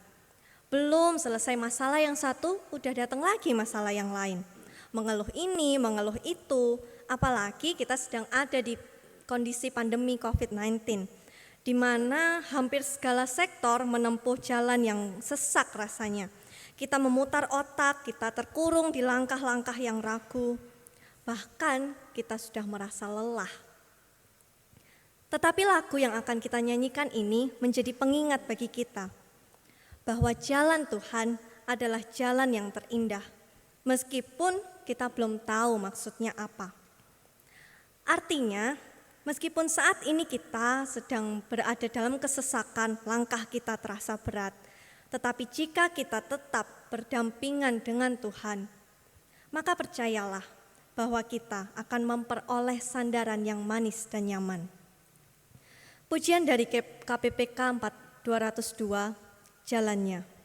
Belum selesai masalah yang satu, udah datang lagi masalah yang lain. Mengeluh ini, mengeluh itu, apalagi kita sedang ada di kondisi pandemi COVID-19, di mana hampir segala sektor menempuh jalan yang sesak rasanya. Kita memutar otak, kita terkurung di langkah-langkah yang ragu. Bahkan kita sudah merasa lelah. Tetapi lagu yang akan kita nyanyikan ini menjadi pengingat bagi kita bahwa jalan Tuhan adalah jalan yang terindah, meskipun kita belum tahu maksudnya apa. Artinya, meskipun saat ini kita sedang berada dalam kesesakan, langkah kita terasa berat, tetapi jika kita tetap berdampingan dengan Tuhan, maka percayalah bahwa kita akan memperoleh sandaran yang manis dan nyaman. Pujian dari KPPK 202, Jalannya.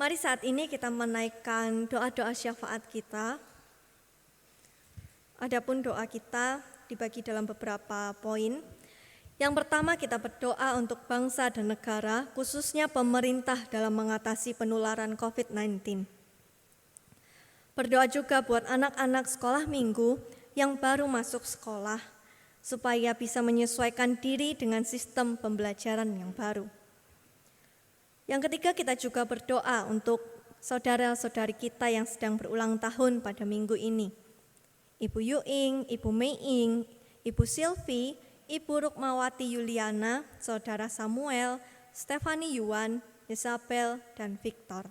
Mari saat ini kita menaikkan doa-doa syafaat kita. Adapun doa kita dibagi dalam beberapa poin. Yang pertama, kita berdoa untuk bangsa dan negara, khususnya pemerintah dalam mengatasi penularan COVID-19. Berdoa juga buat anak-anak sekolah minggu yang baru masuk sekolah, supaya bisa menyesuaikan diri dengan sistem pembelajaran yang baru. Yang ketiga, kita juga berdoa untuk saudara-saudari kita yang sedang berulang tahun pada minggu ini. Ibu Yuing, Ibu Meiing, Ibu Silvi, Ibu Rukmawati Yuliana, Saudara Samuel, Stefani Yuan, Isabel, dan Victor.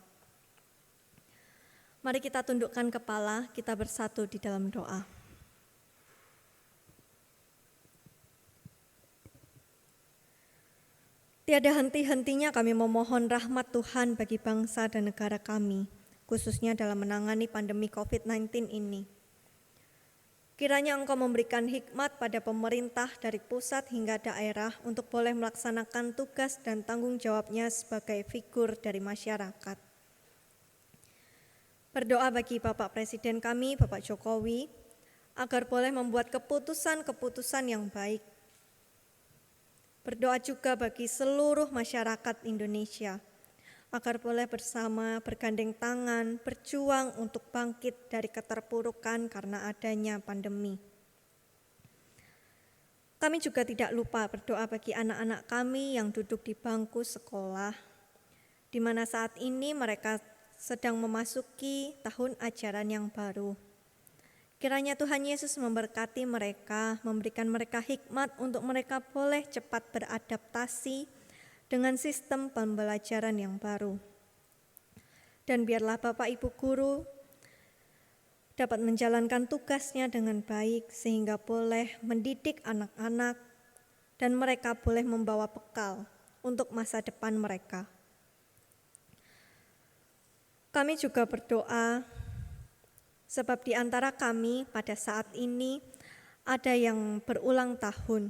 Mari kita tundukkan kepala, kita bersatu di dalam doa. Tiada henti-hentinya kami memohon rahmat Tuhan bagi bangsa dan negara kami, khususnya dalam menangani pandemi COVID-19 ini. Kiranya Engkau memberikan hikmat pada pemerintah dari pusat hingga daerah untuk boleh melaksanakan tugas dan tanggung jawabnya sebagai figur dari masyarakat. Berdoa bagi Bapak Presiden kami, Bapak Jokowi, agar boleh membuat keputusan-keputusan yang baik. Berdoa juga bagi seluruh masyarakat Indonesia, agar boleh bersama bergandeng tangan, berjuang untuk bangkit dari keterpurukan karena adanya pandemi. Kami juga tidak lupa berdoa bagi anak-anak kami yang duduk di bangku sekolah, di mana saat ini mereka sedang memasuki tahun ajaran yang baru. Kiranya Tuhan Yesus memberkati mereka, memberikan mereka hikmat untuk mereka boleh cepat beradaptasi dengan sistem pembelajaran yang baru. Dan biarlah Bapak Ibu Guru dapat menjalankan tugasnya dengan baik sehingga boleh mendidik anak-anak dan mereka boleh membawa bekal untuk masa depan mereka. Kami juga berdoa sebab di antara kami pada saat ini ada yang berulang tahun.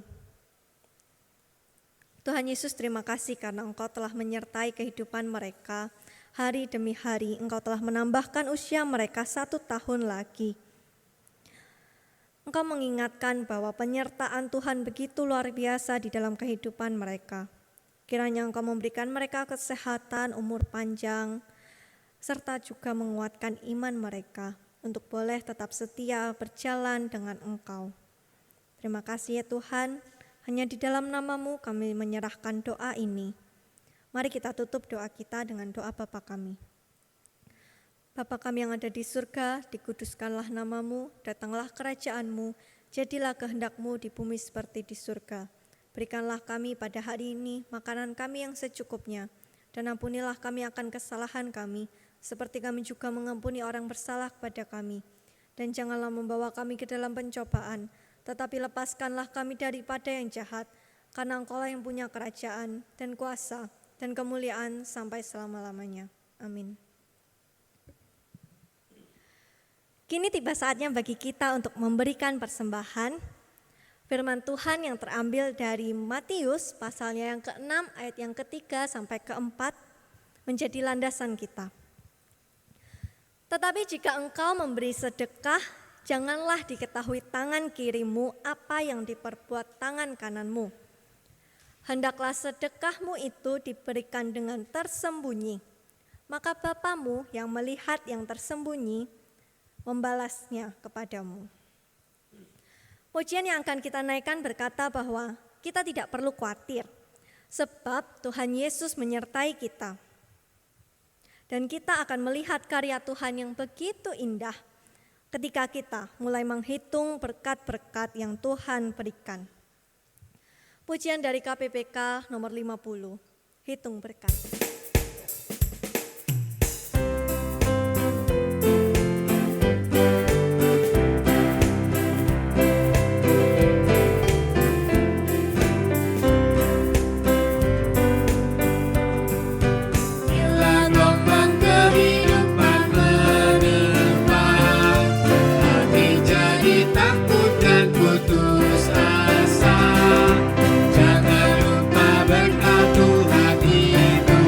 Tuhan Yesus, terima kasih karena Engkau telah menyertai kehidupan mereka hari demi hari. Engkau telah menambahkan usia mereka 1 tahun lagi. Engkau mengingatkan bahwa penyertaan Tuhan begitu luar biasa di dalam kehidupan mereka. Kiranya Engkau memberikan mereka kesehatan, umur panjang, serta juga menguatkan iman mereka untuk boleh tetap setia berjalan dengan Engkau. Terima kasih ya Tuhan. Hanya di dalam nama-Mu kami menyerahkan doa ini. Mari kita tutup doa kita dengan doa Bapa kami. Bapa kami yang ada di surga, dikuduskanlah nama-Mu, datanglah kerajaan-Mu, jadilah kehendak-Mu di bumi seperti di surga. Berikanlah kami pada hari ini makanan kami yang secukupnya, dan ampunilah kami akan kesalahan kami, seperti kami juga mengampuni orang bersalah kepada kami. Dan janganlah membawa kami ke dalam pencobaan, tetapi lepaskanlah kami daripada yang jahat, karena Engkau-lah yang punya kerajaan dan kuasa dan kemuliaan sampai selama-lamanya. Amin. Kini tiba saatnya bagi kita untuk memberikan persembahan. Firman Tuhan yang terambil dari Matius pasalnya yang ke-6 ayat yang ke-3 sampai ke-4 menjadi landasan kita. Tetapi jika engkau memberi sedekah, janganlah diketahui tangan kirimu apa yang diperbuat tangan kananmu. Hendaklah sedekahmu itu diberikan dengan tersembunyi, maka Bapamu yang melihat yang tersembunyi membalasnya kepadamu. Pujian yang akan kita naikkan berkata bahwa kita tidak perlu khawatir, sebab Tuhan Yesus menyertai kita. Dan kita akan melihat karya Tuhan yang begitu indah ketika kita mulai menghitung berkat-berkat yang Tuhan berikan. Pujian dari KPPK nomor 50, hitung berkat. Jangan lupa berkat Tuhan itu.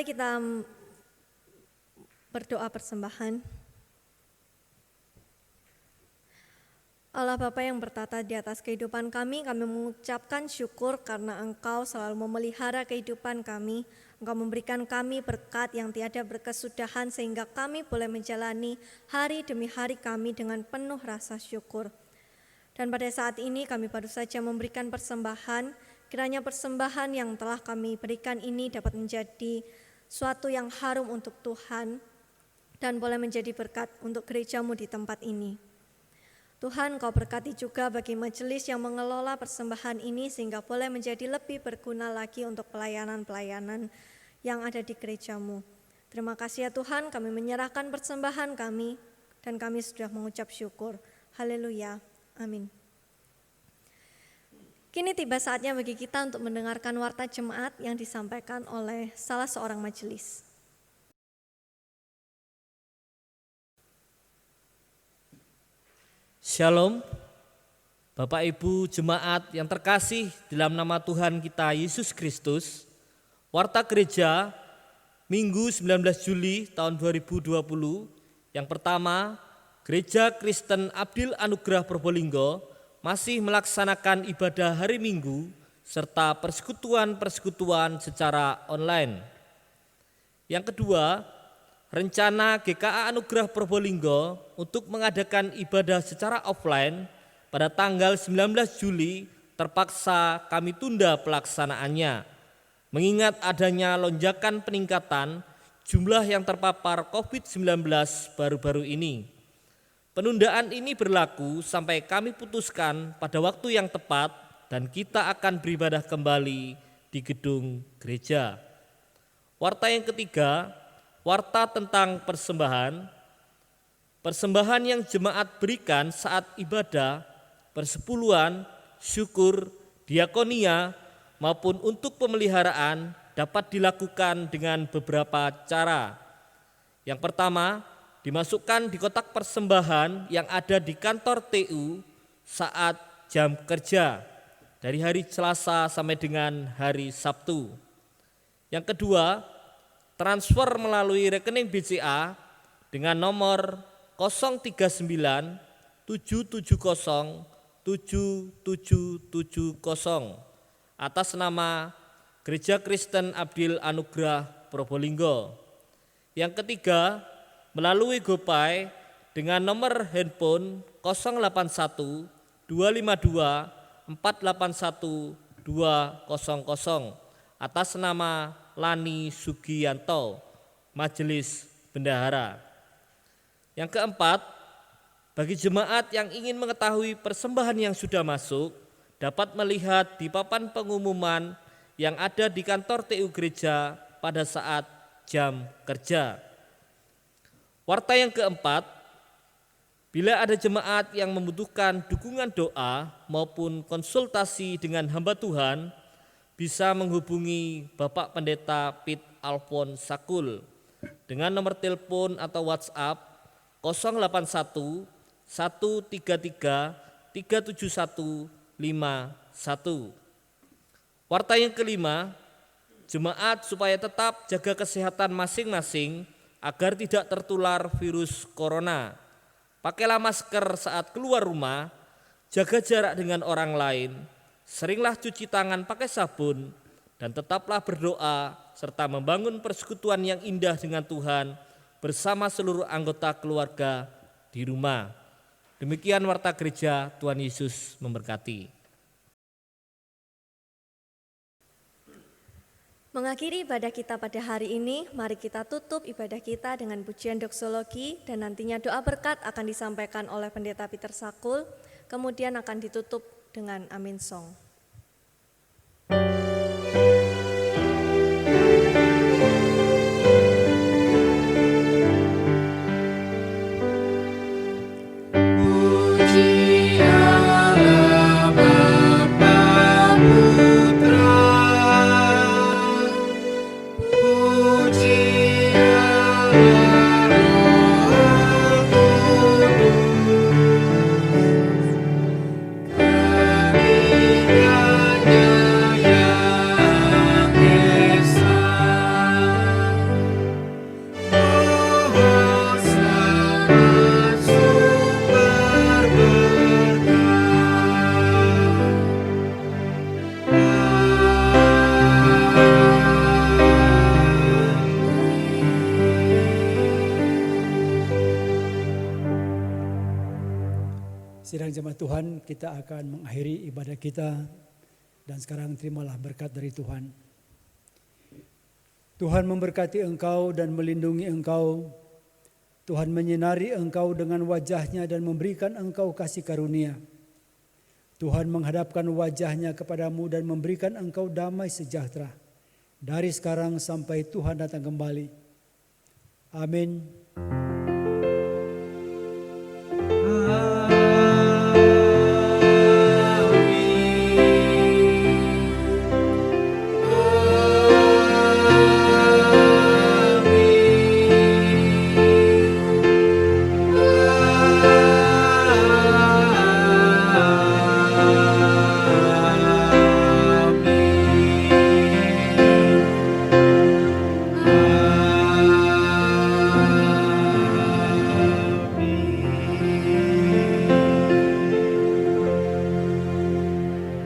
Mari kita berdoa persembahan. Allah Bapa yang bertata di atas kehidupan kami mengucapkan syukur karena Engkau selalu memelihara kehidupan kami. Engkau memberikan kami berkat yang tiada berkesudahan sehingga kami boleh menjalani hari demi hari kami dengan penuh rasa syukur. Dan pada saat ini kami baru saja memberikan persembahan, kiranya persembahan yang telah kami berikan ini dapat menjadi suatu yang harum untuk Tuhan dan boleh menjadi berkat untuk gereja-Mu di tempat ini. Tuhan, Kau berkati juga bagi majelis yang mengelola persembahan ini sehingga boleh menjadi lebih berguna lagi untuk pelayanan-pelayanan yang ada di gereja-Mu. Terima kasih ya Tuhan, kami menyerahkan persembahan kami dan kami sudah mengucap syukur. Haleluya. Amin. Kini tiba saatnya bagi kita untuk mendengarkan warta jemaat yang disampaikan oleh salah seorang majelis. Shalom, Bapak Ibu jemaat yang terkasih dalam nama Tuhan kita Yesus Kristus. Warta Gereja Minggu 19 Juli tahun 2020. Yang pertama, Gereja Kristen Abdil Anugrah Probolinggo masih melaksanakan ibadah hari Minggu serta persekutuan-persekutuan secara online. Yang kedua, rencana GKA Anugerah Probolinggo untuk mengadakan ibadah secara offline pada tanggal 19 Juli terpaksa kami tunda pelaksanaannya, mengingat adanya lonjakan peningkatan jumlah yang terpapar COVID-19 baru-baru ini. Penundaan ini berlaku sampai kami putuskan pada waktu yang tepat dan kita akan beribadah kembali di gedung gereja. Warta yang ketiga, warta tentang persembahan. Persembahan yang jemaat berikan saat ibadah, persepuluhan, syukur, diakonia, maupun untuk pemeliharaan dapat dilakukan dengan beberapa cara. Yang pertama, dimasukkan di kotak persembahan yang ada di kantor TU saat jam kerja, dari hari Selasa sampai dengan hari Sabtu. Yang kedua, transfer melalui rekening BCA dengan nomor 039 770 7770 atas nama Gereja Kristen Abdil Anugrah Probolinggo. Yang ketiga, melalui GoPay dengan nomor handphone 081 252 481 200 atas nama Lani Sugiyanto, Majelis Bendahara. Yang keempat, bagi jemaat yang ingin mengetahui persembahan yang sudah masuk, dapat melihat di papan pengumuman yang ada di kantor TU Gereja pada saat jam kerja. Warta yang keempat, bila ada jemaat yang membutuhkan dukungan doa maupun konsultasi dengan hamba Tuhan, bisa menghubungi Bapak Pendeta Pit Alfon Sakul dengan nomor telepon atau WhatsApp 081 133 371 51. Warta yang kelima, jemaat supaya tetap jaga kesehatan masing-masing agar tidak tertular virus corona. Pakailah masker saat keluar rumah, jaga jarak dengan orang lain, seringlah cuci tangan pakai sabun, dan tetaplah berdoa serta membangun persekutuan yang indah dengan Tuhan bersama seluruh anggota keluarga di rumah. Demikian warta gereja, Tuhan Yesus memberkati. Mengakhiri ibadah kita pada hari ini, mari kita tutup ibadah kita dengan pujian doksologi dan nantinya doa berkat akan disampaikan oleh Pendeta Peter Sakul, kemudian akan ditutup dengan Amin Song. Kami Demikian jemaat Tuhan, kita akan mengakhiri ibadah kita. Dan sekarang terimalah berkat dari Tuhan. Tuhan memberkati engkau dan melindungi engkau. Tuhan menyinari engkau dengan wajah-Nya dan memberikan engkau kasih karunia. Tuhan menghadapkan wajah-Nya kepadamu dan memberikan engkau damai sejahtera. Dari sekarang sampai Tuhan datang kembali. Amin.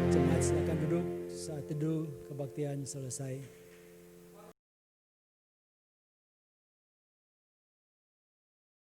Jemaat silakan duduk, saat teduh kebaktian selesai.